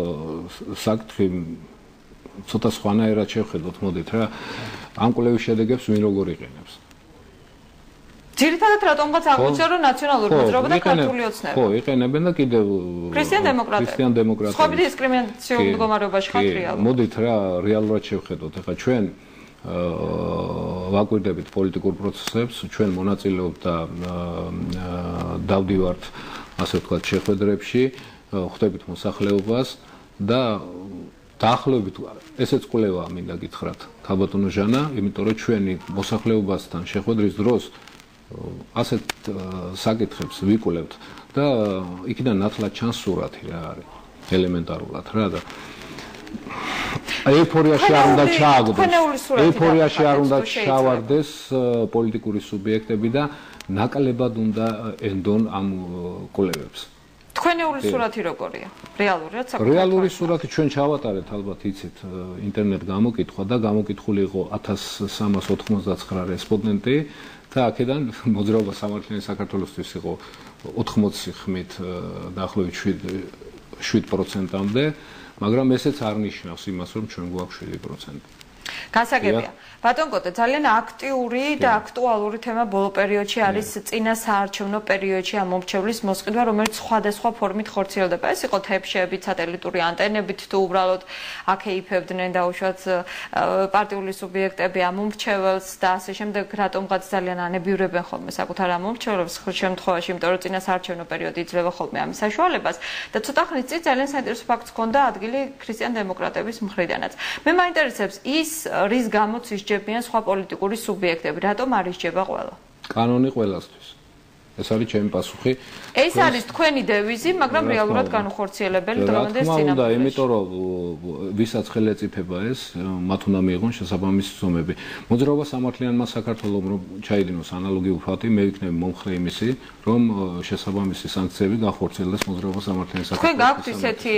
B: საკითხი ცოტა სხვანაირად შევხედოთ, მოდით რა. ამ კვლევის შედეგებს ვინ როგორ იყენებს?
A: ძირითადად რატომღაც აღმოჩნდა, რომ ნაციონალური მოძრაობა და ქართული ოცნება.
B: ხო, იყენებენ და კიდევ ქრისტიან-დემოკრატები.
A: სხვები დისკრიმინაციულ მდგომარეობაში ხართ რეალურად.
B: მოდით რა, რეალურად შევხედოთ. ეხლა ჩვენ ვაკვირდებით პოლიტიკურ პროცესებს, ჩვენ მონაწილეობთ და დავდივართ, ასე ვთქვათ, შეხვედრებში, ხვდებით მოსახლეობას და დაახლოებით ესეც კვლევა მინდა გითხრათ, ქალბატონო ჟანა, იმიტომ რომ ჩვენი მოსახლეობასთან შეხვედრის დროს ასეთ საკითხებს ვიკვლევთ და იქიდან ნათლად ჩანს სურათი რა არის, ელემენტარულად რა და ეიფორიაში არ უნდა ჩააგდოს. ეიფორიაში არ უნდა ჩავარდეს პოლიტიკური სუბიექტები და ნაკლებად უნდა ენდონ ამ კვლევებს.
A: თქვენეული სურათი როგორია? რეალურად საკუთარ
B: რეალური სურათი ჩვენ ჩავატარეთ, ალბათ იცით, ინტერნეტ გამოკითხვა და გამოკითხული იყო 1399 რესპონდენტი და აქედან მოძრაობა სამართლიანი საქართველოსთვის იყო 80 ხმით დაახლოებით 7%-მდე. მაგრამ ესეც არ ნიშნავს იმას, რომ ჩვენ გვაქვს 7%.
A: გასაგებია. ბატონ კოტე, ძალიან აქტიური და აქტუალური თემა ბოლო პერიოდში არის წინა საარჩევნო პერიოდში ამ მომრჩევლის მოსყიდვა, რომელიც სხვადასხვა ფორმით ხორციელდება. ეს იყო თეფშებით, სატელიტური ანტენებით, თუ უბრალოდ აქეიფებდნენ დაუშვათ პარტიული სუბიექტები ამ მომრჩეველს და ასე შემდეგ, რატომღაც ძალიან ანებიურებენ ხოლმე საკუთარ ამ მომრჩეველს ხშირ შემთხვევაში, იმიტომ რომ წინა საარჩევნო პერიოდი იძლევა ხოლმე ამის საშუალებას და ცოტა ხნის წინ ძალიან საინტერესო ფაქტს ჰქონდა ადგილი ქრისტიან დემოკრატების მხრიდანაც. მე მაინტერესებს ის რის გამოც ისჯებიან სხვა პოლიტიკური სუბიექტები, რატომ არ ისჯება ყველა?
B: კანონი ყველასთვის. ეს არის ჩემი პასუხი.
A: ეს არის თქვენი დევიზი, მაგრამ რეალურად განუხორციელებელი დღევანდელ
B: სინამდვილეში. და იმიტომ რომ ვისაც ხელი ეწიფება ეს, მათ უნდა მიიღონ შესაბამისი ზომები. მოძრაობა სამართლიანმა საქართველოს რომ ჩაიდინოს ანალოგიურ ფაქტი, მე ვიქნები მომხრე იმისი, რომ შესაბამისი სანქციები განხორციელდეს მოძრაობა სამართლიანი საქართველოს.
A: თქვენ გაქვთ ისეთი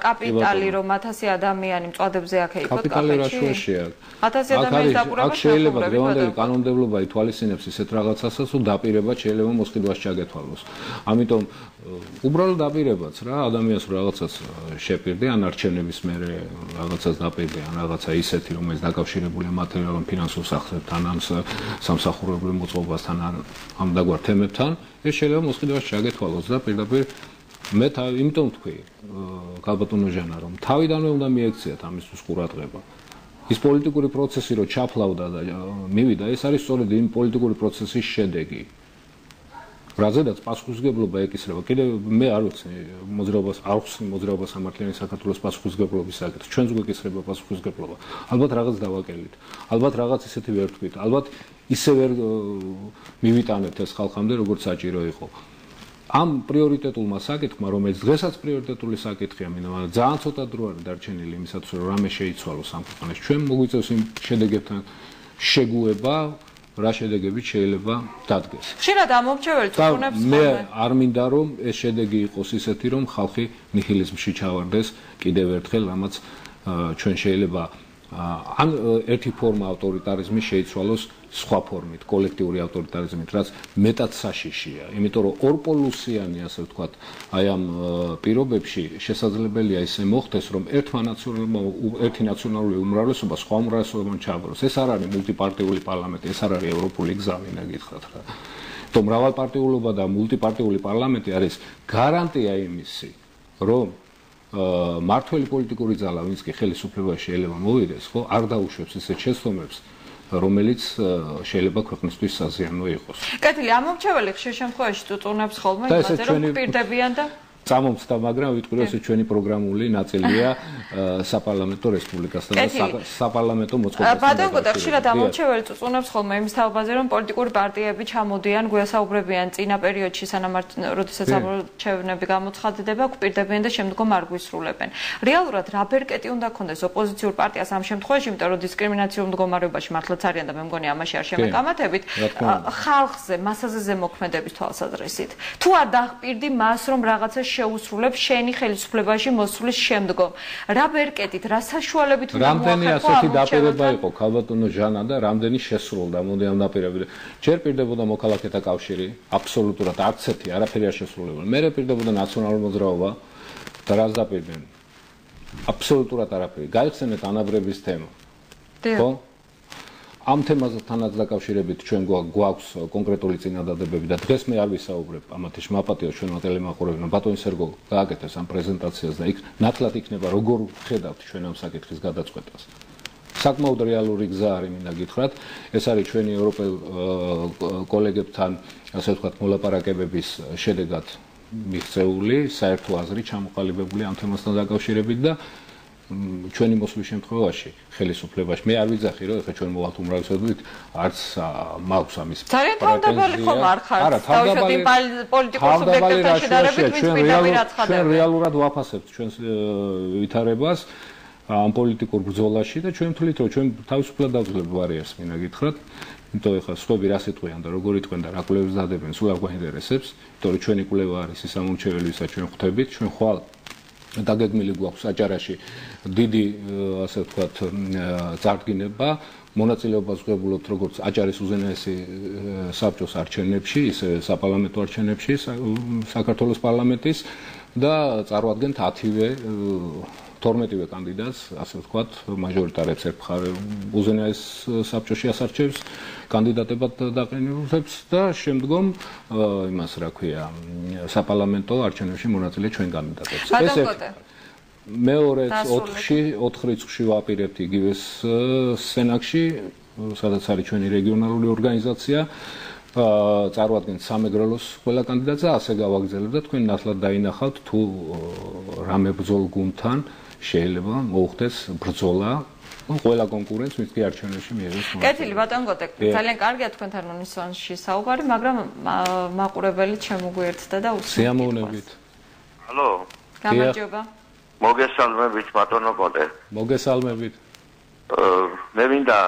A: კაპიტალი, რომ 1000 ადამიანი მწვადებზე აქეიფოთ კაფეში?
B: კაპიტალი რა შუაშია?
A: 1000 ადამიანის დაყურება
B: შეიძლება დღევანდელი კანონმდებლობა ითვალისწინებს ისეთ რაღაცასაც, რომ დაპირება შეიძლება მოსყიდვაში ჩაგეთვალოს. ამიტომ უბრალოდ დაპირებაც რა, ადამიანს რაღაცას შეპირდი, ან არჩევნების მერე რაღაცას დაპირდი, ან რაღაცა ისეთი, რომელიც დაკავშირებულია მატერიალურ ფინანსურ სახლებთან, ან სამსახურებრივ მოწყობასთან, ან ამ დაგვარ თემებთან, ეს შეიძლება მოსყიდვაში ჩაგეთვალოს და პირდაპირ მე იმიტომ ვთქვი, გალბატონო ჟანა, რომ თავიდანვე უნდა მიექციათ ამისთვის ყურადღება. ის პოლიტიკური პროცესი რო ჩაფლავდა და მივიდა, ეს არის სწორედ იმ პოლიტიკური პროცესის შედეგი. რაზედაც პასუხისმგებლობა ეკისრება. კიდე მე არ ვიცი მოძრაობას მოძრაობა სამართლიანი საქართველოს პასუხისმგებლობის საკითხს. ჩვენც გვეკისრება პასუხისმგებლობა. ალბათ რაღაც დავაკელით. ალბათ რაღაც ისეთი ვერ თქვით. ალბათ ისე ვერ მივიტანებთ ეს ხალხამდე, როგორც საჭირო იყო. ამ პრიორიტეტულმა საკითხმა, რომელიც დღესაც პრიორიტეტული საკითხია, მინდა ძალიან ცოტა დრო არის დარჩენილი იმისათვის, რომ რამე შეიცვალოს ამ ქვეყანაში. ჩვენ მოგვიწევს იმ შედეგებთან შეგუება, რა შედეგებით შეიძლება დადგეს.
A: ხშირად ამ მომრჩეველს უყურებს ხოლმე.
B: მე არ მინდა რომ ეს შედეგი იყოს ისეთი, რომ ხალხი ნიჰილიზმში ჩავარდეს კიდევ ერთხელ, რამაც ჩვენ შეიძლება ან ერთი ფორმა ავტორიტარიზმი შეიცვალოს სხვა ფორმით, კოლექტიური ავტორიტარიზმით, რაც მეტად საშიშია. იმიტომ რომ ორპოლუსიანი, ასე ვთქვათ, აი ამ პირობებში შესაძლებელია ისე მოხდეს, რომ ერთი ნაციონალური უმრავლესობა სხვა უმრავლესობამ ჩააბაროს. ეს არ არის მულტიპარტიული პარლამენტი, ეს არ არის ევროპული გზა, მინდა გითხრათ რა. თუმცა მრავალპარტიულობა და მულტიპარტიული პარლამენტი არის გარანტია იმისი, რომ მართველი პოლიტიკური ძალა, ვინც კი ხელისუფლებაში ელევა მოვიდეს, ხო, არ დაუშვებს ისეთ შეცდომებს, რომელიც შეიძლება ქვეყნისთვის საზიანო იყოს.
A: კეთილი, ამ მომრჩეველი ხშირ შემთხვევაში წუწუნებს ხოლმე იმაზე, რომ პირდებიან და
B: წამომცდა, მაგრამ ვიტყვი, რომ ეს ჩვენი პროგრამული ნაწილია საპარლამენტო რესპუბლიკასთან და საპარლამენტო მოწყობილობასთან.
A: ბატონ კოტე, ხშირად ამ მომრჩეველი წუწუნებს ხოლმე იმის თაობაზე, რომ პოლიტიკური პარტიები ჩამოდიან, გვიასაუბრებიან წინა პერიოდში, სანამ როდესაც ამორჩევნები გამოცხადდება, გვპირდებიან და შემდგომ არ გვისრულებენ. რეალურად რა ბერკეტი უნდა ქონდეს ოპოზიციურ პარტიას ამ შემთხვევაში, იმიტომ რომ დისკრიმინაციულ მდგომარეობაში მართლაც არიან და მე მგონი ამაში არ შემეკამათებით, ხალხზე, მასაზე ზემოქმედების თვალსაზრისით. თუ არ დახპირდი მას, რომ რაღაცა შეუსრულებს შენი ხელისუფლებაში მოსვლის შემდგომ. რა ბერკეტით, რა საშუალებით უნდა მოახერხო?
B: რამდენი ასეთი დაპირება იყო, ქალბატონო ჟანა და რამდენი შესრულდა მოდი ამ დაპირებები. ჯერ პირდებოდა მოქალაქეთა კავშირი, აბსოლუტურად არც ერთი არაფერი არ შესრულებულა. მერე პირდებოდა ნაციონალური მოძრაობა და რას დაპირდნენ? აბსოლუტურად არაფერი. გაიხსენეთ ანაბრების თემა. ხო? ამ თემასთანაც დაკავშირებით ჩვენ გვაქვს კონკრეტული წინადადებები და დღეს მე არ ვისაუბრებ ამათი მაპატიო ჩვენმა ტელემაყურებელმა ბატონი სერგო გააკეთეს ამ პრეზენტაციას და იქ ნათლად იქნება როგორ ხედავთ ჩვენ ამ საკითხის გადაწყვეტას. საკმაოდ რეალური გზა არის მინდა გითხრათ, ეს არის ჩვენი ევროპელ კოლეგებთან, ასე ვთქვათ, მოლაპარაკებების შედეგად მიღწეული საერთო აზრი ჩამოყალიბებული ამ თემასთან დაკავშირებით და ჩვენი მოსვლის შემთხვევაში ხელისუფლებაში მე არ ვიძახი რომ ეხლა ჩვენ მოვალთ უმრავლესობით არც მაქვს ამის
A: ძალიან თავდაბალი ხომ არ ხარ თავშოთი პოლიტიკურ სუბიექტებთან შედარებით ვინც პირდაპირ აცხადებენ
B: ჩვენ რეალურად ვაფასებთ ჩვენს ვითარებას ამ პოლიტიკურ ბრძოლაში და ჩვენ ვთვლით რომ ჩვენ თავისუფლად დავძლებ ბარიერს მინდა გითხრათ იმიტომ ეხლა სხვები რას იტყვიან და როგორ იტყვიან და რა კვლევებს დადებენ სულ არ გვაინტერესებს იმიტომ რომ ჩვენი კვლევა არის ის ამომრჩეველი ვისაც ჩვენ ხვდებით ჩვენ ხვალ დაგეგმილი გვაქვს აჭარაში დიდი ასე ვთქვათ წარდგინება მონაწილეობას ვღებულობთ როგორც აჭარის უზენაესი საბჭოს არჩევნებში ისე საპარლამენტო არჩევნებში საქართველოს პარლამენტის და წარვადგენთ 10-ვე 12-ვე კანდიდატს, ასე ვთქვათ, მაჟორიტარებს ერთხარ უზენაეს საბჭოში ასარჩევს კანდიდატებად დაყენებულებს და შემდგომ იმას რა ქვია, საპარლამენტო არჩევნებში მონაწილე ჩვენ კანდიდატებს.
A: ეს ერთ
B: მეორე 4 რიცხვში ვაპირებთ იგივეს სენაკში, სადაც არის ჩვენი რეგიონალური ორგანიზაცია. წარმოადგენთ სამეგრელოს ყველა კანდიდატს და ასე გავაგრძელებთ და თქვენ ნათლად დაინახავთ თუ რამე ბრძოლ გუნდთან შეიძლება მოუხდეს ბრძოლა ყველა კონკურენტს მისკი არჩევნებში მიიღოს მონაწილეობა. კეთილი ბატონ გოტეკ, ძალიან კარგია თქვენთან უნისონში საუბარი, მაგრამ მაყურებელი შემოგვიერთდა და უსმენთ. სიამოვნებით.
C: ალო.
A: გამარჯობა.
C: მოგესალმებით ბატონო გოტე.
B: მოგესალმებით.
C: მე მინდა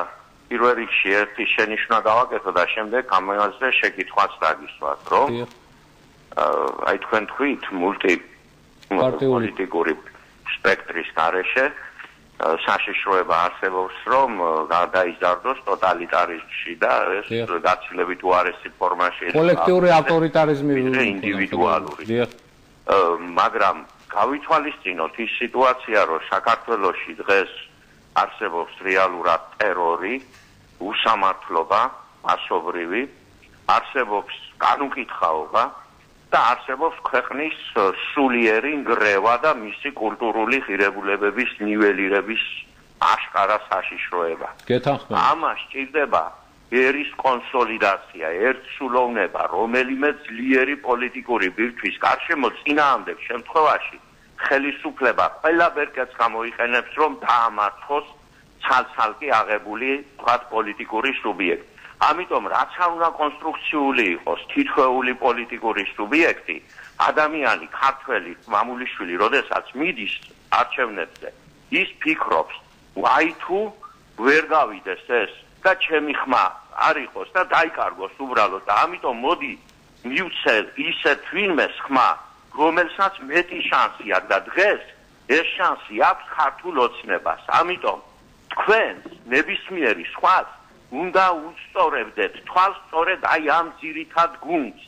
C: პირველ რიგში ერთი შენიშვნა გავაკეთო და შემდეგ ამაზე შეკითხვაც დაგისვათ, რომ აი თქვენ თქვით პოლიტიკური სპექტრის გარეშე საშიშროება არსებობს, რომ გადაიზარდოს ტოტალიტარიზმში და ეს გაცილებით უარესი ფორმაში
B: კოლექტიური ავტორიტარიზმი
C: ინდივიდუალური. მაგრამ გავითვალისწინოთ ის სიტუაცია, რომ საქართველოში დღეს არსებობს რეალურად ტერორი, უსამართლობა, მასობრივი, არსებობს განუკითხაობა და არსებობს ქვეყნის სულიერი ნგრევა და მისი კულტურული ღირებულებების ნიველირების აშკარა საშიშროება. ამას სჭირდება ერის კონსოლიდაცია, ერთსულოვნება, რომელიმე ძლიერი პოლიტიკური ბირთვის გარშემო წინააღმდეგ შემთხვევაში ხელისუფლება ყველა ბერკეტს გამოიყენებს, რომ დაამარცხოს ცალ-ცალკე აღებული თქვათ პოლიტიკური სუბიექტი. ამიტომ რაც არ უნდა კონსტრუქციული იყოს თითოეული პოლიტიკური სუბიექტი, ადამიანი, ქართველი, მამულიშვილი, როდესაც მიდის არჩევნებზე, ის ფიქრობს, ვაი თუ ვერ გავიდეს ეს და ჩემი ხმა არ იყოს და დაიკარგოს უბრალოდ და ამიტომ მოდი მივცე ისეთ ვინმეს ხმა, რომელსაც მეტი შანსი აქვს და დღეს ეს შანსი აქვს ქართულ ოცნებას. ამიტომ თქვენ ნებისმიერი სხვას უნდა უსწორებდეთ თვალს სწორედ აი ამ ძირითად გუნდს.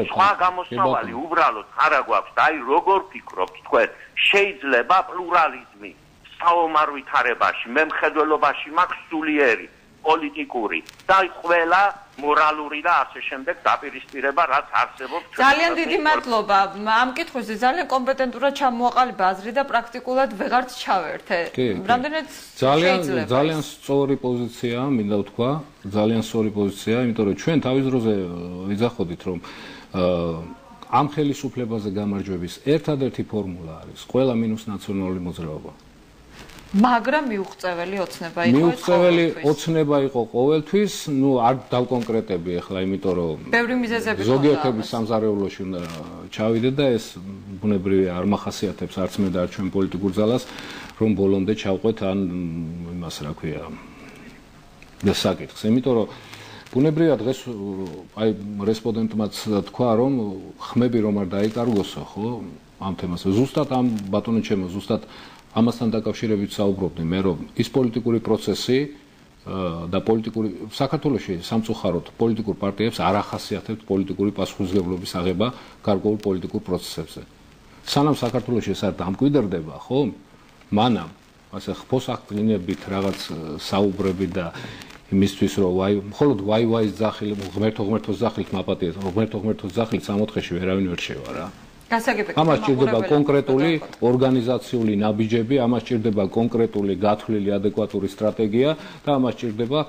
C: სხვა გამოსავალი უბრალოდ არ აქვს და აი როგორ ფიქრობთ თქვენ შეიძლება პლურალიზმი საომარ ვითარებაში, მემხედველობაში მაქვს სულიერი პოლიტიკური და ყველა მორალური და ასე შემდეგ დაპირისპირება რაც არსებობს.
A: ძალიან დიდი მადლობა. ამ კითხვაზე ძალიან კომპეტენტურად ჩამოაყალიბა აზრი და პრაქტიკულად ვეღარც ჩავერთე. რამდენად შეიძლება
B: ძალიან სწორი პოზიციაა, მინდა ვთქვა, ძალიან სწორი პოზიციაა, იმიტომ რომ ჩვენ თავის დროზე ვიძახოდით, რომ ამ ხელისუფლებაზე გამარჯვების ერთადერთი ფორმულა არის ყველა მინუს ნაციონალური მოძრაობა.
A: მაგრამ მიუღწეველი ოცნება იყო
B: მიუღწეველი ოცნება იყო ყოველთვის, ნუ არ დავკონკრეტები ახლა, იმიტომ რომ
A: ბევრი მიზეზები ჰქონდა.
B: ზოგიერთები სამზარეულოში უნდა ჩავიდეთ და ეს ბუნებრივია არ მახასიათებს არც მე და არც ჩვენ პოლიტიკურ ძალას, რომ ბოლომდე ჩავყვეთ ან იმას რა ქვია და საკითხს. იმიტომ რომ ბუნებრივია დღეს აი რესპონდენტმაც თქვა, რომ ხმები რომ არ დაიკარგოსო, ხო, ამ თემაზე. ზუსტად ამ ბატონო ჩემო, ზუსტად ამასთან დაკავშირებით საუბრობდი მე, რომ ის პოლიტიკური პროცესი და პოლიტიკური საქართველოში სამწუხაროდ პოლიტიკურ პარტიებს არ ახასიათებთ პოლიტიკური პასუხისმგებლობის აღება გარკვეულ პოლიტიკურ პროცესებზე. სანამ საქართველოში ეს არ დამკვიდრდება, ხო? მანამ ასე ხფოსახტინებით რაღაც საუბრები და იმისთვის რომ მხოლოდ ვაის ძახილი, ღმერთოს ძახილით მაპატიეთ, ღმერთოს ძახილით 64-ში ვერავინ ვერ შევა რა. ამას ჭირდება კონკრეტული ორგანიზაციული ნაბიჯები, ამას ჭირდება კონკრეტული გათვლილი ადეკვატური სტრატეგია და ამას ჭირდება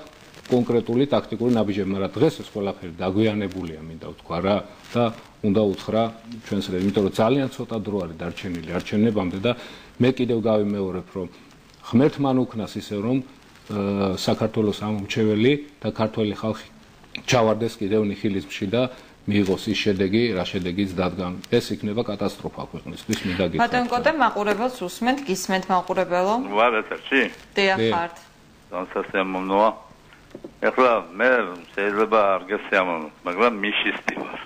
B: კონკრეტული ტაქტიკური ნაბიჯები, მაგრამ დღეს ეს ყველაფერი დაგვიანებულია, მინდა ვთქვა რა და უნდა უთხრა ჩვენს რეგიონს, იმიტომ რომ ძალიან ცოტა დრო არის დარჩენილი არჩევნებამდე და მე კიდევ გავიმეორებ, რომ ღმერთმან უკნას ისე რომ საქართველოს ამომრჩეველი და ქართველი ხალხი ჩავარდეს კიდევ ნიჰილიზმში და მიიღოს ის შედეგი, რა შედეგიც დადგან. ეს იქნება კატასტროფა ქვეყნისთვის, მინდა გითხრათ.
A: ბატონ კოტე, მაყურებელს უსმენთ, გისმენთ მაყურებელო?
D: ვარ ეთერში?
A: დიახ, ხართ.
D: განსასწრებია. ეხლა მე შეიძლება არ გესიამოვნო, მაგრამ მიშისტი ვარ.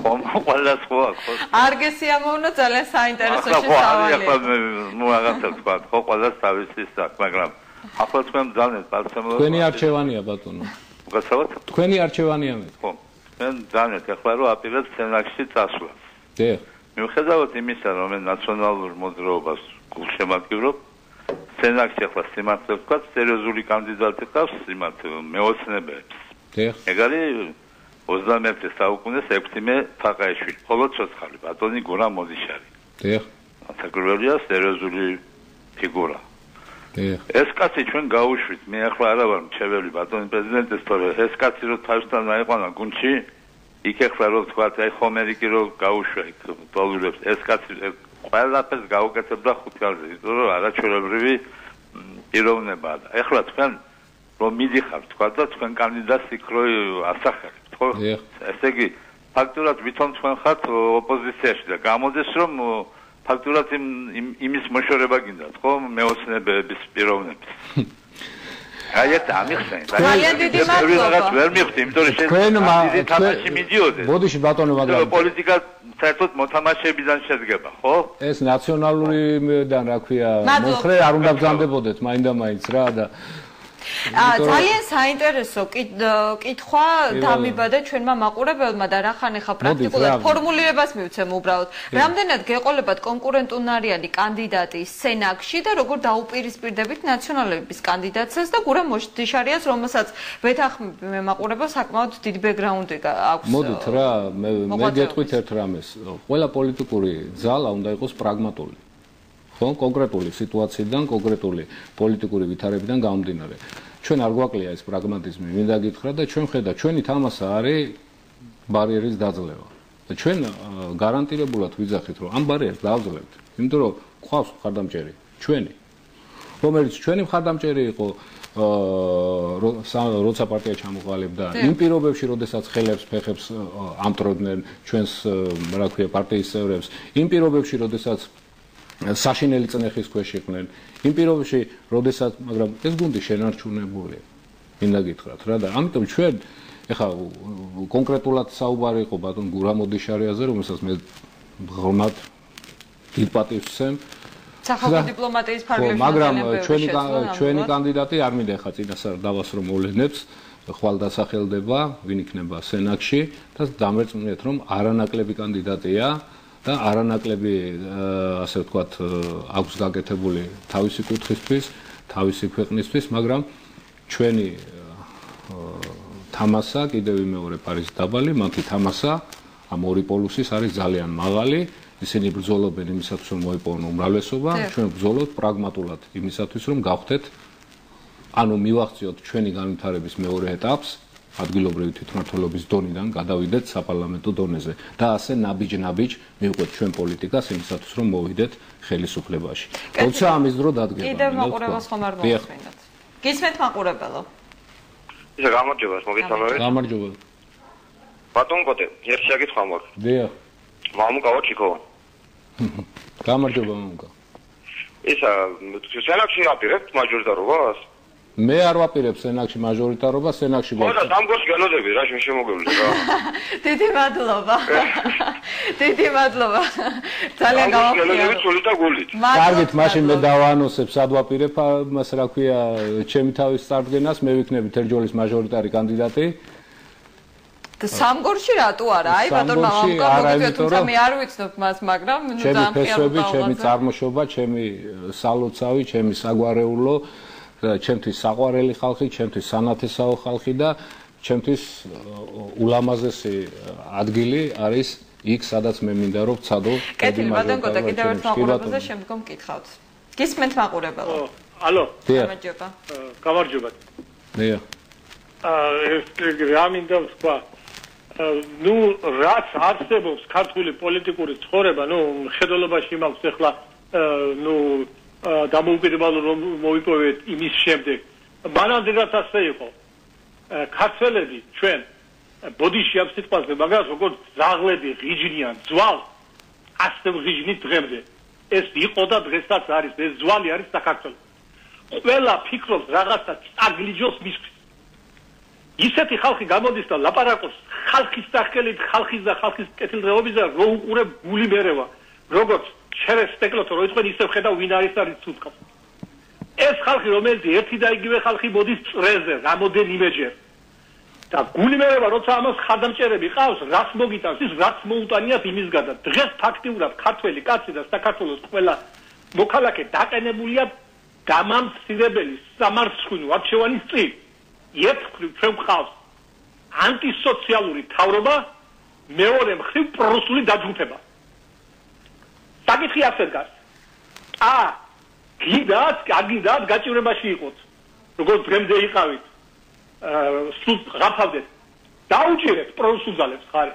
D: ხომ ყველა სხვა ხო?
A: არ გესიამოვნო, ძალიან საინტერესო შესავალია.
D: ეხლა ნუ რაღაცა თქვა, ხო ყველას თავისი საქმე, მაგრამ ახლა თქვენ ძალიან პარცემლო.
B: თქვენი არჩევანია ბატონო.
D: გასავთ?
B: თქვენი არჩევანია მე.
D: ხო. мен ძალიან ეხლა რომ აპირებ სცენარში წასვლას.
B: დიახ.
D: მიუხედავად იმისა, რომ მე ნაციონალურ მოძრაობას გულშემატკივრობ. სენაკში ახლა სიმართლე ვთქვა, სერიოზული კანდიდატი ყავს იმათ მეოცნებებს. ეგ არის 21 საუკუნის 6-მე თაყაიშვილი, ხოლო ცოცხალი ბატონი გურამ მოდიშარი. საკურველია სერიოზული ფიგურა. ეს კაცი ჩვენ გაუშვით, მე ახლა არა ვარ მრჩეველი ბატონი პრეზიდენტის, თორე ეს კაცი რო თავისთან აიყვანა გუნდში, იქ ახლა რო თქვა, აი ხომერიკი რო გაუშვა იქ დოლურებს, ეს კაცი ყველაფერს გაუკეთებდა 5 წელზე, იმიტომ რომ არაჩვეულებრივი პიროვნება და ახლა თქვენ რომ მიდიხართ თქვა და თქვენ კანდიდატს იქ რო ასახებთ, ხო? ესე იგი ფაქტურად ვითომ თქვენ ხართ ოპოზიციაში და გამოდის რომ ფაქტურად იმის მოშორება გინდათ, ხო? მეოცნებების პიროვნების. აი ეს ამიხსენეთ.
A: ძალიან დიდი მადლობა.
D: ვერ მივხვდი, იმიტომ რომ შეიძლება თამაში მიდიოდეს.
B: ბოდიში ბატონო, მაგრამ
D: პოლიტიკა საერთოდ მოთამაშეებიდან შედგება, ხო?
B: ეს ნაციონალურიდან, რა ქვია, მოხრე არ უნდა ბრძანდებოდეთ მაინდა-მაინც რა და
A: ძალიან საინტერესო კითხვა დამიბადა ჩვენმა მაყურებელმა და რახან ახლა პრაქტიკულად ფორმულირებას მივცემ უბრალოდ. რამდენად გეყოლებათ კონკურენტუნარიანი კანდიდატი სენაკში და როგორ დაუპირისპირდებით ნაციონალების კანდიდატსაც და გურამ მოდიშარიას, რომელსაც ვეთანხმები მე მაყურებელ საკმაოდ დიდი ბექგრაუნდი აქვს.
B: მოდით რა, მე გეტყვით ერთ რამეს. ყველა პოლიტიკური ძალა უნდა იყოს პრაგმატული. კონკრეტული სიტუაციიდან, კონკრეტული პოლიტიკური ვითარებიდან გამომდინარე. ჩვენ არ გვაკლია ეს პრაგმატიზმი, მინდა გითხრათ და ჩვენ ხედავთ, ჩვენი თამასა არის ბარიერის დაძლევა. და ჩვენ გარანტირებულად ვიძახით, რომ ამ ბარიერს დავძლებთ, იმიტომ რომ ყავს მხარდამჭერი, ჩვენი. რომელიც ჩვენი მხარდამჭერი იყო, როცა პარტია ჩამოყალიბდა, იმ პირობებში, როდესაც ხელებს, ფეხებს ამტროდნენ ჩვენს, რა ქვია, პარტიის წევრებს, იმ პირობებში, როდესაც საშინელი წნეხის ქვეშ იყვნენ, იმ პირობებში, როდესაც, მაგრამ ეს გუნდი შენარჩუნებულია. მინდა გითხრათ რა და ამიტომ ჩვენ ეხა კონკრეტულად საუბარი იყო ბატონ გურამ მოდიშარიაზე, რომელსაც მე ღრმად დიდ პატივს ვცემ.
A: სახალხო დიპლომატიის ფარგლებში
B: მაგრამ ჩვენი კანდიდატი არ მინდა ეხა წინასწარ დავას რომ მოვლენებს, ხვალ დასახელდება, ვინ იქნება სენაკში და დამერწმუნეთ რომ არანაკლები კანდიდატია. და არანაკლები, ასე ვთქვათ, აქვს გაკეთებული თავისი კუთხისთვის, თავისი ქვეყნისთვის, მაგრამ ჩვენი თამასა კიდევ ვიმეორებ არის დაბალი, მათი თამასა ამ ორი პოლუსის არის ძალიან მაღალი, ისინი ბრძოლობენ იმისათვის, რომ მოიპოვონ უმრავლესობა, ჩვენ ბრძოლობთ პრაგმატულად იმისათვის, რომ გავხდეთ, ანუ მივახციოთ ჩვენი განვითარების მეორე ეტაპს, ადგილობრივი თვითმმართველობის დონიდან გადავიდეთ საპარლამენტო დონეზე და ასე ნაბიჯ-ნაბიჯ მივყვეთ ჩვენ პოლიტიკას იმისათვის, რომ მოვიდეთ ხელისუფლებაში. როცა ამის დრო დადგება.
A: კიდევ მაყურებელს ხომ არ მოусმინოთ. გისმენთ მაყურებელო.
C: ისა გამარჯობა, მოგესალმებით.
B: გამარჯობა.
C: ბატონ კოტე, ერთ შეკითხვა მაქვს.
B: დიახ.
C: მამუკა ოჩიკო.
B: გამარჯობა მამუკა.
C: ისა სენაკში აპირებთ მაჟორიტარობას?
B: მე არ ვაპირებ სენაკში მაჟორიტარობას, სენაკში
C: გქონდა. ხო და სამგორში გელოდები რა შემოგევლეთ რა.
A: დიდი მადლობა. დიდი მადლობა. ძალიან გავახსენე.
C: გელოდები სული და გულით.
B: კარგით, მაშინ მე დავაანონსებ, სად ვაპირებ მას, რა ქვია, ჩემი თავის წარდგენას, მე ვიქნები თერჯოლის მაჟორიტარი კანდიდატი.
A: და სამგორში რატო არა? აი ბატონ მამუკა, მოგიწევთ, თუმცა მე არ ვიცნობ მას, მაგრამ
B: ჩემი ფესვები, ჩემი წარმოშობა, ჩემი სალოცავი, ჩემი საგვარეულო ჩემთვის საყვარელი ხალხი, ჩემთვის სანათესაო ხალხი და ჩემთვის ულამაზესი ადგილი არის იქ, სადაც მე მინდა რომ ვცადო.
A: კეთილი ბატონ კოტა, კიდევ ერთ მაყურებელზე შემდგომ გითხავთ. გისმენთ მაყურებელო.
E: ალო.
A: გამარჯობა.
E: გამარჯობა.
B: დიახ.
E: რა მინდა ვთქვა? ნუ რაც არსებობს ქართული პოლიტიკური ცხოვრება, ნუ ხედველობაში მაქვს ახლა ნუ დამოუკიდებელ რომ მოიპოვეთ იმის შემდეგ. მანამდე რაც ასე იყო. ქართველები ჩვენ ბოდიში ამ სიტყვაზე, მაგრამ როგორც ზაღლები ღიჯნიან ძვალს, ასე ღიჯნით დღემდე. ეს იყო და დღესაც არის, ეს ძვალი არის საქართველოს. ყველა ფიქრობს რაღაცა წაგლიჯოს მისთვის. ისეთი ხალხი გამოდის და ლაპარაკობს ხალხის სახელით, ხალხის და ხალხის კეთილდღეობისა, რო უყურებ გული მერევა, როგორც შერეს სტეკლოთო რო იტყვენ ისევ ხედავ ვინ არის ცუდკავს. ეს ხალხი რომელიც ერთი და იგივე ხალხი მოდის წრეზე, რამოდენიმეჯერ. და გული მერევა როცა ამას ხარდამჭერები ყავს, რაც მოგიტანს ის რაც მოუტანიათ იმის გადა. დღეს ფაქტიურად ქართველი კაცი და საქართველოს ყველა მოქალაქე დაყენებულია გამამცირებელი სამარცხვინო არჩევანის წინ. ერთხელ ჩვენ გვყავს ანტისოციალური თავრობა, მეორე მხრივ პროსული დაჯგუფება. საკითხი ასე დგას. გიდათ გაჭირებაში იყოთ. როგორც დღემდე იყავით, სულ ღაფავდეთ. დაუჭირეთ პროსულ ძალებს ხარი.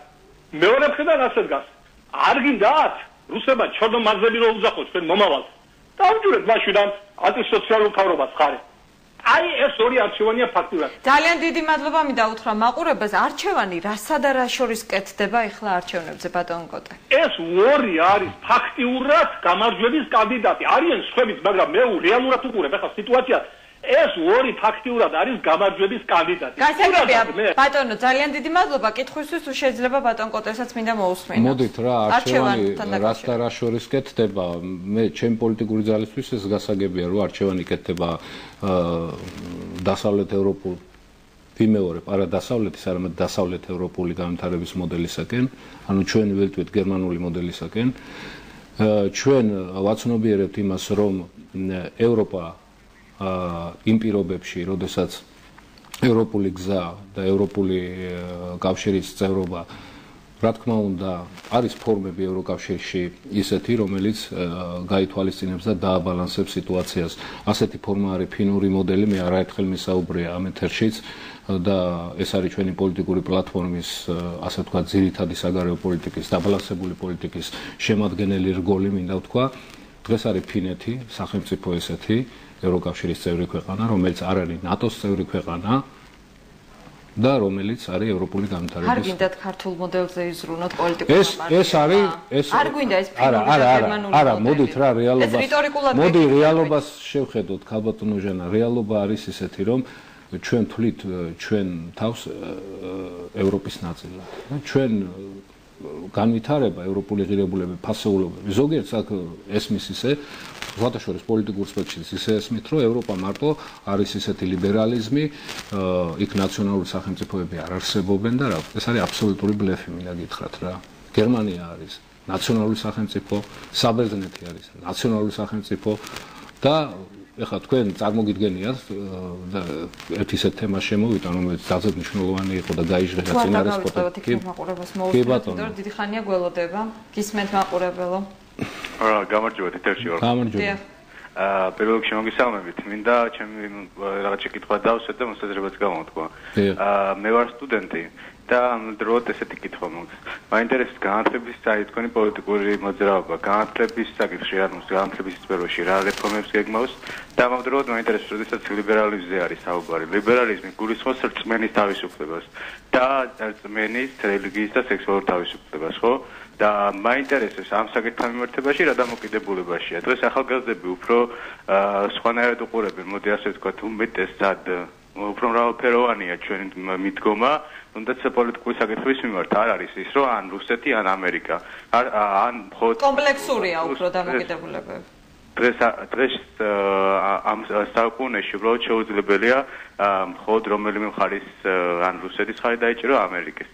E: მეორე მხრიდან ასე დგას. არ გინდათ რუსებმა ჩორნომაზები რო უძახოთ ჩვენ მომავალს. დაუჭირეთ მაშინ ამ ანტისოციალურ თავრობას ხარი. აი ეს ორი არჩევანია ფაქტურად.
A: ძალიან დიდი მადლობა მინდა უთხრა მაყურებელს. არჩევანი რასა და რა შორის კეთდება ახლა არჩევნებზე ბატონო კოტე?
E: ეს ორი არის ფაქტიურად გამარჯვების კანდიდატი. არიან სხვებიც, მაგრამ მე რეალურად უყურებ ახლა სიტუაციას. ეს ორი ფაქტიურად არის გამარჯვების კანდიდატი.
A: გასაგებია ბატონო, ძალიან დიდი მადლობა კითხვისთვის. თუ შეიძლება ბატონ კოტესაც მინდა მოусმინოთ.
B: მოდით რა არჩევანი რას და რა შორის კეთდება? მე ჩემი პოლიტიკური ძალისთვის ეს გასაგებია, რომ არჩევანი კეთდება დასავლეთ ევროპულ ვიმეორებ, არა დასავლეთის, არამედ დასავლეთ ევროპული განვითარების მოდელისაკენ, ანუ ჩვენ ველტვით გერმანული მოდელისაკენ. ჩვენ ვაცნობიერებთ იმას, რომ ევროპა იმ პირობებში, როდესაც ევროპული გზა და ევროპული კავშირის წევრობა, რა თქმა უნდა, არის ფორმები ევროკავშირში ისეთი, რომელიც გაითვალისწინებს და დააბალანსებს სიტუაციას. ასეთი ფორმა არის ფინური მოდელი, მე არაერთხელ მისაუბრია ამ ეთერშიც და ეს არის ჩვენი პოლიტიკური პლატფორმის, ასე ვთქვათ, ძირითადი საგარეო პოლიტიკის, დაბალანსებული პოლიტიკის შემადგენელი რგოლი, მინდა ვთქვა. დღეს არის ფინეთი, სახელმწიფო ესეთი ევროკავშირის წევრი ქვეყანა, რომელიც არ არის ნატოს წევრი ქვეყანა და რომელიც არის ევროპული განვითარების.
A: არ გინდათ ქართულ მოდელზე იზრუნოთ პოლიტიკურ
B: ეს არის ეს
A: არ გვინდა ეს ფინური და გერმანული
B: არა, მოდით რა რეალობას.
A: ეს რიტორიკულად
B: მოდი რეალობას შევხედოთ, ქალბატონო ჟანა, რეალობა არის ისეთი, რომ ჩვენ თვლით ჩვენ თავს ევროპის ნაწილად. ჩვენ განვითარება, ევროპული ღირებულები, ფასეულობები, ზოგიერთ აქ ესმის ისე, სხვადასხვა პოლიტიკურ სპექტრში ისე ესმით, რომ ევროპა მარტო არის ისეთი ლიბერალიზმი, იქ ნაციონალური სახელმწიფოები არ არსებობენ და რა, ეს არის აბსოლუტური ბლეფი, მინდა გითხრათ რა. გერმანია არის ნაციონალური სახელმწიფო, საბერძნეთი არის ნაციონალური სახელმწიფო და ეხლა თქვენ წარმოგიდგენიათ და ერთ ისეთ თემას შემოვიტან, რომელიც ძალიან მნიშვნელოვანი იყო და გაიჟღერა წინარესპოთი.
A: კი ბატონო, დიდი ხანია გველოდება. გისმენთ მაყურებელო.
D: გამარჯობა თეთრში ვარ.
B: გამარჯობა.
D: პირველ რიგში მოგესალმებით. მინდა ჩემი რაღაც შეკითხვა დავსვათ და მოსაზრებაც გამოვთქვა. მე ვარ სტუდენტი და დროად ესეთი კითხვა მაქვს. მაინტერესებს განათლების თქვენი პოლიტიკური მოძრაობა, განათლების საკითხში, ანუ განათლების სფეროში რა რეფორმებს გეგმავს და ამავდროულად მაინტერესებს, როდესაც ლიბერალიზმზე არის საუბარი. ლიბერალიზმი გულისხმობს რწმენის თავისუფლებას და რწმენის, რელიგიის და სექსუალურ თავისუფლებას, ხო? და მაინტერესებს ამ საკითხთან მიმართებაში რა დამოკიდებულებაშია. დღეს ახალგაზრდები უფრო სხვანაირად უყურებენ, მოდი ასე ვთქვათ, უმეტესად უფრო მრავალფეროვანია ჩვენი მიდგომა, თუნდაც პოლიტიკური საკითხების მიმართ არ არის ის, რომ ან რუსეთი, ან ამერიკა, ან მხოლოდ
A: კომპლექსურია უფრო დამოკიდებულებები.
D: დღეს ამ საუკუნეში უბრალოდ შეუძლებელია მხოლოდ რომელიმე მხარის ან რუსეთის მხარი დაიჭირო ამერიკის.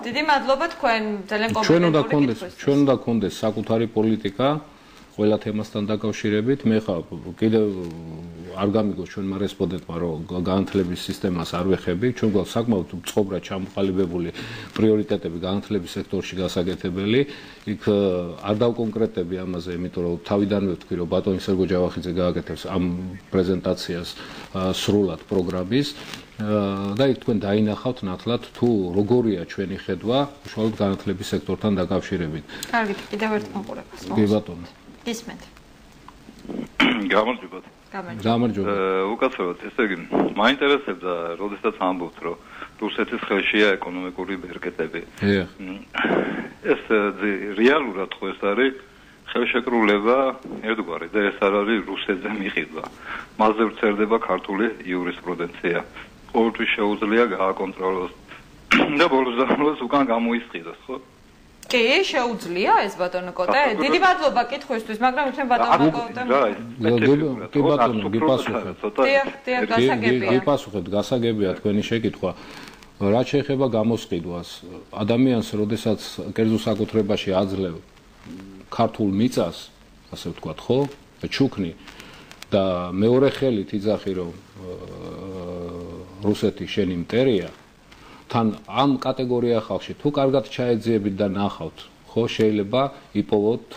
A: დიდი მადლობა თქვენ ძალიან
B: კომპლექსური ჩვენ უნდა გქონდეს საკუთარი პოლიტიკა ყველა თემასთან დაკავშირებით. მე ხა კიდევ არ გამიგოს ჩვენმა რესპონდენტმა, რომ განათლების სისტემას არ ვეხები. ჩვენ გვაქვს საკმაოდ მწყობრად ჩამოყალიბებული პრიორიტეტები განათლების სექტორში გასაკეთებელი. იქ არ დავკონკრეტები ამაზე, იმიტომ რომ თავიდანვე ვთქვი, რომ ბატონი სერგო ჯავახიძე გააკეთებს ამ პრეზენტაციას სრულად პროგრამის. და იქ თქვენ დაინახავთ ნათლად თუ როგორია ჩვენი ხედვა უშუალოდ განათლების სექტორთან დაკავშირებით.
A: კარგი, კიდევ ერთ მაყურებელს.
B: კი ბატონო.
A: გისმენთ.
D: გამარჯობა.
B: გამარჯობა.
D: უკაცრავად, ესე იგი, მაინტერესებდა, როდესაც ამბობთ, რომ რუსეთის ხელშია ეკონომიკური ბერკეტები. ეს რეალურად ხო ეს არის ხელშეკრულება ერთგვარი და ეს არ არის რუსეთზე მიყიდვა. მასზე ვრცელდება ქართული იურისპრუდენცია. ყოველთვის შეუძლია გააკონტროლოს და ბოლოს უკან გამოისყიდოს, ხო?
A: კი, შეუძლია ეს ბატონო კოტე. დიდი მადლობა კითხვისთვის, მაგრამ უთმენ ბატონო კოტე.
B: კი ბატონო, გიპასუხეთ.
A: დიახ, გასაგებია.
B: გიპასუხეთ, გასაგებია თქვენი შეკითხვა. რაც შეეხება გამოსყიდვას, ადამიანს, როდესაც კერძო საკუთრებაში აძლევ ქართულ მიწას, ასე ვთქვათ, ხო? ჩუქნი და მეორე ხელით იძახი რომ რუსეთი შენი მტერია, თან ამ კატეგორია ხალხში თუ კარგად ჩაეძიებით და ნახავთ, ხო, შეიძლება იპოვოთ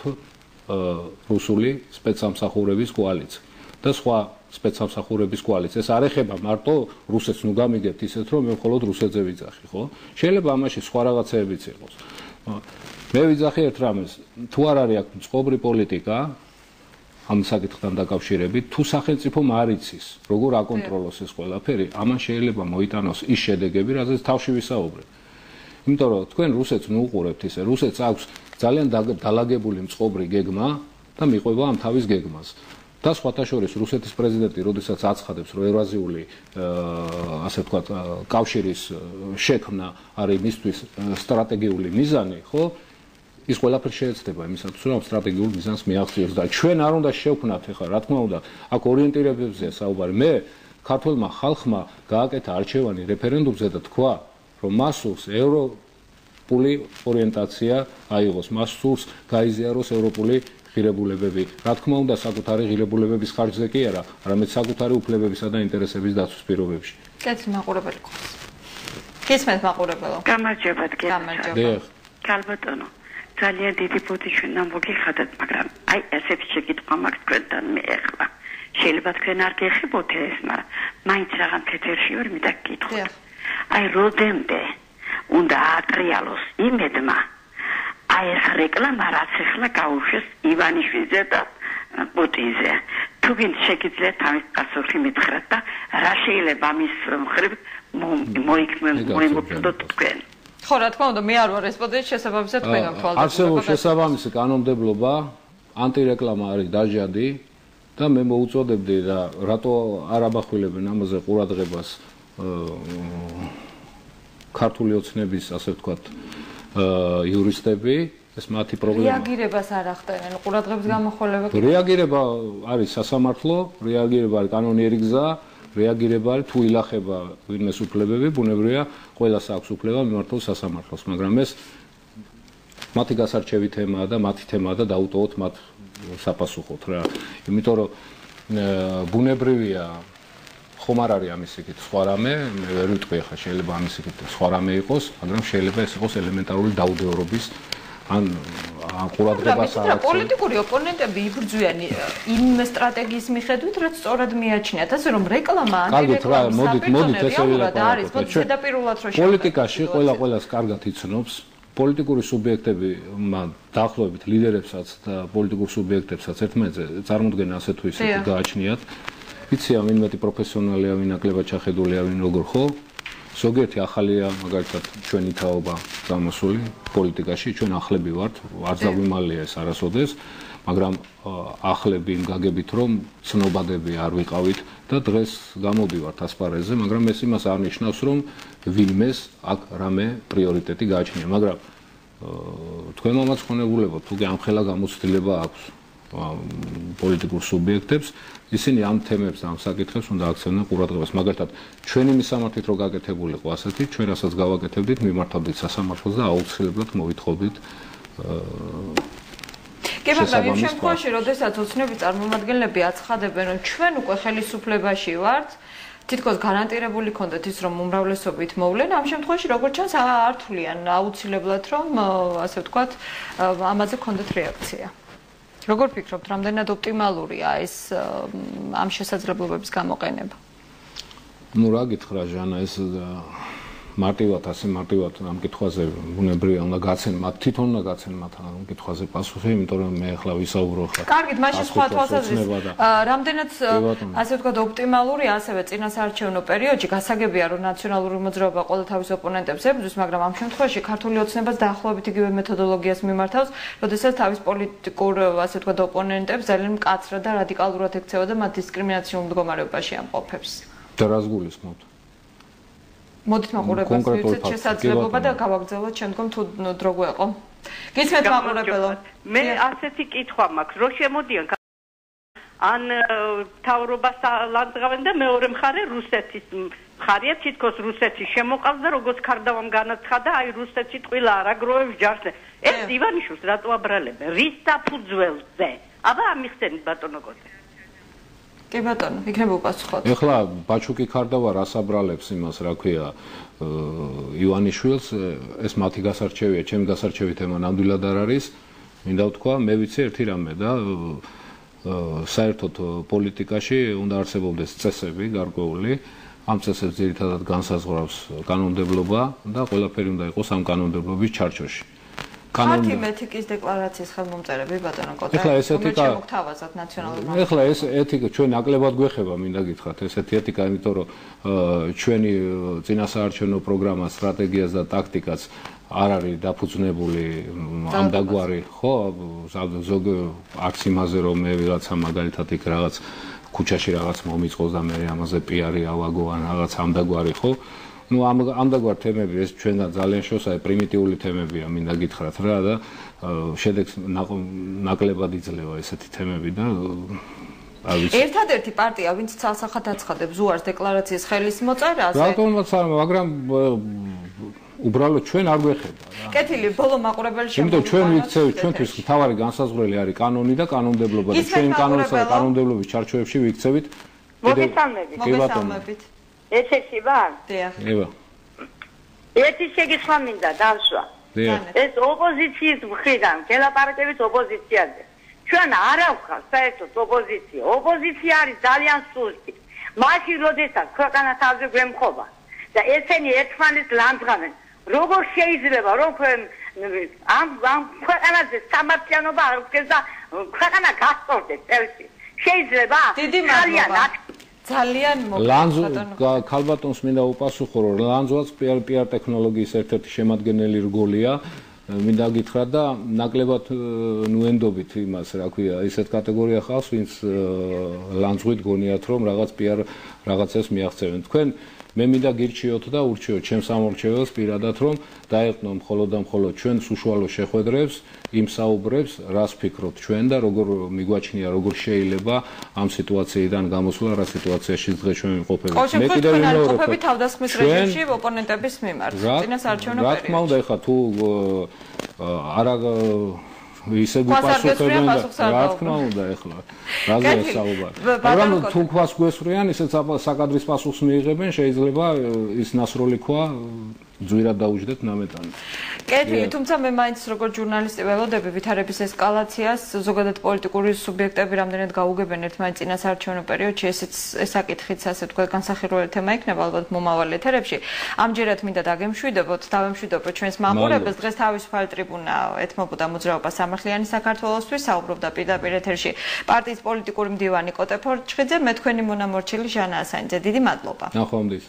B: რუსული სპეცსამსახურების კოალიცია და სხვა სპეცსამსახურების კოალიცია. ეს არ ეხება მარტო რუსეთს, ნუ გამიგებთ ისეთ რომ მე მხოლოდ რუსეთზე ვიძახი, ხო? შეიძლება ამაში სხვა რაღაცეებიც იყოს. მე ვიძახი ერთ რამეს, თუ არ არის აქ წყობრი პოლიტიკა ამ საკითხთან დაკავშირებით, თუ სახელმწიფომ არ იცის, როგორ აკონტროლოს ეს ყველაფერი, ამან შეიძლება მოიტანოს ის შედეგები, რაზეც თავში ვისაუბრებ. იმიტომ რომ თქვენ რუსეთს ნუ უყურებთ ისე, რუსეთს აქვს ძალიან დალაგებული მწყობრი გეგმა და მიყვება ამ თავის გეგმას. და სხვათა შორის რუსეთის პრეზიდენტი, როდესაც აცხადებს, რომ ევრაზიული ასე ვთქვათ, კავშირის შექმნა არის მისთვის სტრატეგიული მიზანი, ხო? ის ყველაფერი შეეცდება იმისათვის, რომ სტრატეგიულ მიზანს მიაღწიოს და ჩვენ არ უნდა შევქმნათ ახლა, რა თქმა უნდა, აქ ორიენტირებებზეა საუბარი. მე ქართულმა ხალხმა გააკეთა არჩევანი რეფერენდუმზე და თქვა, რომ მას სურს ევროპული ორიენტაცია აიღოს, მას სურს გაიზიაროს ევროპული ღირებულებები. რა თქმა უნდა, საკუთარი ღირებულებების ხარჯზე კი არა, არამედ საკუთარი უფლებებისა და ინტერესების დაცვის პირობებში.
A: კეთილ მაყურებელი გქონს. გისმენთ მაყურებელო.
F: გამარჯობათ,
A: გამარჯობა.
F: ქალბატონო, ძალიან დიდი ბოდიში ნამოგიხადეთ, მაგრამ აი ესეთი შეკითხვა მაქვს თქვენთან მე ახლა. შეიძლება თქვენ არ გეხებოთ ეს, მაგრამ მაინც რაღაც თეთერში ვერ მიდაგკითხოთ. აი როდემდე უნდა ატრიალოს იმედმა აი ეს რეკლამა რაც ახლა გაუშვეს ივანიშვილზე და პუტინზე. თუ გინდ შეგიძლიათ ამის პასუხი მითხრათ და რა შეიძლება ამის მხრივ მოიქნოთ თქვენ.
A: ხო, რა თქმა უნდა, მე არ ვარ რესპონდენტი, შესაბამისად თქვენ გაქვთ ვალდებულება.
B: არსებობს შესაბამისი კანონმდებლობა, ანტირეკლამა არის დაჟადი და მე მოუწოდებდი და რატო არ აბახვილებენ ამაზე ყურადღებას ქართული ოცნების, ასე ვთქვათ, იურისტები, ეს მათი პრობლემა.
A: რეაგირებას არ ახდენენ, ყურადღების გამახვილება.
B: რეაგირება არის სასამართლო, რეაგირება არის კანონიერი გზა, რეაგირება არის თუ ილახება ვინმეს უფლებები, ბუნებრივია, ყველას აქვს უფლება მიმართოს სასამართლოს, მაგრამ ეს მათი გასარჩევი თემაა და მათი თემაა და დაუტოვოთ მათ საპასუხოდ რა. იმიტომ რომ ბუნებრივია ხომ არ არის ამის იქით სხვა რამე, მე ვერ ვიტყვი ახლა შეიძლება ამის იქით სხვა რამე იყოს, მაგრამ შეიძლება ეს იყოს ელემენტარული დაუდევრობის ან ყურადღებას არ აქვს.
A: პოლიტიკური ოპონენტები იბრძვიან იმ სტრატეგიის მიხედვით, რაც სწორად მიაჩნიათ, ასე რომ რეკლამა
B: ანტირეკლამის მოდით ესე
A: ვილაპარაკოთ. ზედაპირულად რო
B: პოლიტიკაში ყველას კარგად იცნობს, პოლიტიკური სუბიექტებმა დაახლოებით ლიდერებსაც და პოლიტიკურ სუბიექტებსაც ერთმანეთზე წარმოუდგენა ასე თუ ისე გააჩნიათ. იცი ამ ვინმე პროფესიონალია, ვინ ნაკლებად ჩახედულია, ვინ როგორ ხო? ზოგიერთი ახალია, მაგალითად, ჩვენი თაობა გამოსული პოლიტიკაში, ჩვენ ახლები ვართ, არ დაგვიმალია ეს არასოდეს, მაგრამ ახლები იმ გაგებით, რომ ცნობადები არ ვიყავით და დღეს გამოდივართ ასპარეზზე, მაგრამ ეს იმას არ ნიშნავს, რომ ვინმეს აქ რამე პრიორიტეტი გააჩნია, მაგრამ თქვენ მომაცხონებულებო, თუკი ამხელა გამოცდილება აქვს პოლიტიკურ სუბიექტებს, ისინი ამ თემებს და ამ საკითხებს უნდა აქცევდნენ ყურადღებას. მაგალითად, ჩვენი მისამართით რო გაკეთებულიყო ასეთი, ჩვენ რასაც გავაკეთებდით, მიმართავდით სასამართლოს და აუცილებლად მოვითხოვდით
A: კი, მაგრამ იმ შემთხვევაში, როდესაც ოცნების წარმომადგენლები აცხადებენ, რომ ჩვენ უკვე ხელისუფლებაში ვართ, თითქოს გარანტირებული ქონდეთ ის, რომ უმრავლესობით მოვლენ, ამ შემთხვევაში როგორც ჩანს, არ თვლიან აუცილებლად, რომ ასე ვთქვათ, ამაზე ქონდეთ რეაქცია. როგორ ფიქრობთ, რამდენად ოპტიმალურია ეს ამ შესაძლებლობების გამოყენება?
B: ნუ რა გითხრა ჟანა, ეს მარტივად ამ კითხვაზე ბუნებრივია უნდა გაცენ მათ თვითონ უნდა გაცენ მათ ამ კითხვაზე პასუხი, იმიტომ რომ მე ახლა ვისაუბრო ხარ.
A: კარგით, მაშინ სხვა თვალსაზრისით, რამდენად ასე ვთქვათ ოპტიმალურია ასევე წინასაარჩევნო პერიოდში, გასაგებია რომ ნაციონალური მოძრაობა ყველა თავის ოპონენტებს ებრძვის, მაგრამ ამ შემთხვევაში ქართული ოცნებას დაახლოებით იგივე მეთოდოლოგიას მიმართავს, როდესაც თავის პოლიტიკურ ასე ვთქვათ ოპონენტებს ძალიან მკაცრად და რადიკალურად ექცევა და მათ დისკრიმინაციულ მდგომარეობაში ამყოფებს.
B: და რას გულისხმობთ?
A: მოდით მაყურებელს ვიცით შესაძლებლობა და გავაგრძელოთ შემდგომ თუ დრო გვეყო. გისმენთ მაყურებელო.
F: მე ასეთი კითხვა მაქვს, რო შემოდიან ან თავრობას ლანძღავენ და მეორე მხარე რუსეთის ხარია თითქოს რუსეთის შემოყავს და როგორც ქარდავამ განაცხადა, აი რუსეთი ტყილა არ აგროვებს ჯარს. ეს ივანიშვილს რატო აბრალებენ? რის საფუძველზე? აბა ამიხსენით ბატონო გოძე.
A: კი ბატონო, იქნება უპასუხოთ.
B: ეხლა ბაჩუკი ქარდავა რას აბრალებს იმას, რა ქვია, ივანიშვილს, ეს მათი გასარჩევია, ჩემი გასარჩევით ემან ნამდვილად არ არის. მინდა ვთქვა, მე ვიცი ერთი რამე და საერთოდ პოლიტიკაში უნდა არსებობდეს წესები გარკვეული, ამ წესებს ძირითადად განსაზღვრავს კანონმდებლობა და ყველაფერი უნდა იყოს ამ კანონმდებლობის ჩარჩოში.
A: ხათი ეთიკის დეკლარაციის ხელმომწერები ბატონო კოტა.
B: ეხლა ეს ეთიკა
A: მოგთავაზოთ ნაციონალური
B: ეხლა ეს ეთიკა ჩვენ ნაკლებად გვეხება, მინდა გითხრათ, ესეთი ეთიკა, იმიტომ რომ ჩვენი წინასაარჩევნო პროგრამა, სტრატეგიას და ტაქტიკაც არ არის დაფუძნებული ამდაგვარი, ხო, ზოგ არც იმაზე რომ მე ვიღაცა მაგალითად იქ რაღაც ქუჩაში რაღაც მომიწყოს და მე ამაზე პიარი ავაგო ან რაღაც ამდაგვარი, ხო? ნუ ამდაგვარ თემები ეს ჩვენგან ძალიან შორსაა, პრიმიტიული თემებია, მინდა გითხრათ რა და შედეგს ნაკლებად იძლევა ესეთი თემები და
A: ერთადერთი პარტია, ვინც ცალსახად აცხადებს ზუარს დეკლარაციის ხელის მოწერაზე.
B: რატომაც არა, მაგრამ უბრალოდ ჩვენ არ გვეხება რა.
A: კეთილი, ბოლო მაყურებელი შემოგვიყვანოთ.
B: იმიტომ ჩვენ ვიქცევით, ჩვენთვის მთავარი განსაზღვრელი არის კანონი და კანონმდებლობა და ჩვენ კანონსა და კანონმდებლობის ჩარჩოებში ვიქცევით.
F: მოგესალმებით. ესეთი ვარ?
A: დიახ.
B: ევა.
F: ერთი შეგისვა მინდა დავსვა. ეს ოპოზიციის მხრიდან, გელაპარაკებით ოპოზიციაზე. ჩვენ არ ავხართ საერთოდ ოპოზიცია. ოპოზიცია არის ძალიან სუსტი. მაშინ როდესაც ქვეყანა თავზე გვემხობა და ესენი ერთმანეთს ლანძღავენ, როგორ შეიძლება რომ ამ ქვეყანაზე სამართლიანობა არ ვქეს და ქვეყანა გასწორდეს წელში? შეიძლება?
A: დიდი მადლობა. ძალიან
B: მოგესალმებით. ქალბატონს მინდა უპასუხო, რომ ლანძვაც PR ტექნოლოგიის ერთ-ერთი შემადგენელი რგოლია. მინდა გითხრათ და ნაკლებად ნუენდობით იმას, რა ქვია, ისეთ კატეგორია ხავს, ვინც ლანძღვით გონიათ, რომ რაღაც PR რაღაცებს მიაღწევენ. თქვენ მე მინდა გირჩიოთ და ურჩიოთ ჩემს სამორჩეველს პირადად, რომ დაეყნო მხოლოდ და მხოლოდ ჩვენ უშუალო შეხვედრებს, იმ საუბრებს, რას ფიქრობთ ჩვენ და როგორ მიგვაჩნია, როგორ შეიძლება ამ სიტუაციიდან გამოსვლა, რა სიტუაციაში დღეს ჩვენ ვიმყოფებით.
A: მე კიდევ ვიმეორებ, თავდასხმის რეჟიმში ოპონენტების მიმართ, წინასაარჩევნო პერიოდში. რა თქმა
B: უნდა, ეხლა თუ არა ისე გუპასუხებენ და რა თქმა უნდა ეხლა რაზეა საუბარი. მაგრამ თუ ქვას გვესვრიან, ისე საკადრის პასუხს მიიღებენ, შეიძლება ის ნასროლი ქვა ძვირად დაუჯდეთ ნამეტანი.
A: კეთილი, თუმცა მე მაინც როგორც ჟურნალისტი ველოდები ვითარების ესკალაციას, ზოგადად პოლიტიკური სუბიექტები რამდენად გაუგებენ ერთმანეთს წინასაარჩევნო პერიოდში, ეს საკითხიც ასე თქვა განსახილველი თემა იქნება ალბათ მომავალ ეთერებში. ამჯერად მინდა დაგემშვიდობოთ, დავემშვიდობოთ ჩვენს მაყურებელს. დღეს თავისუფალი ტრიბუნა ეთმობოდა მოძრაობა სამართლიანი საქართველოსთვის, საუბრობდა პირდაპირ ეთერში პარტიის პოლიტიკური მდივანი კოტე ფორჩხიძე, მე თქვენი მონამორჩილი ჟანა ასანიძე. დიდი მადლობა.
B: ნახვამდის.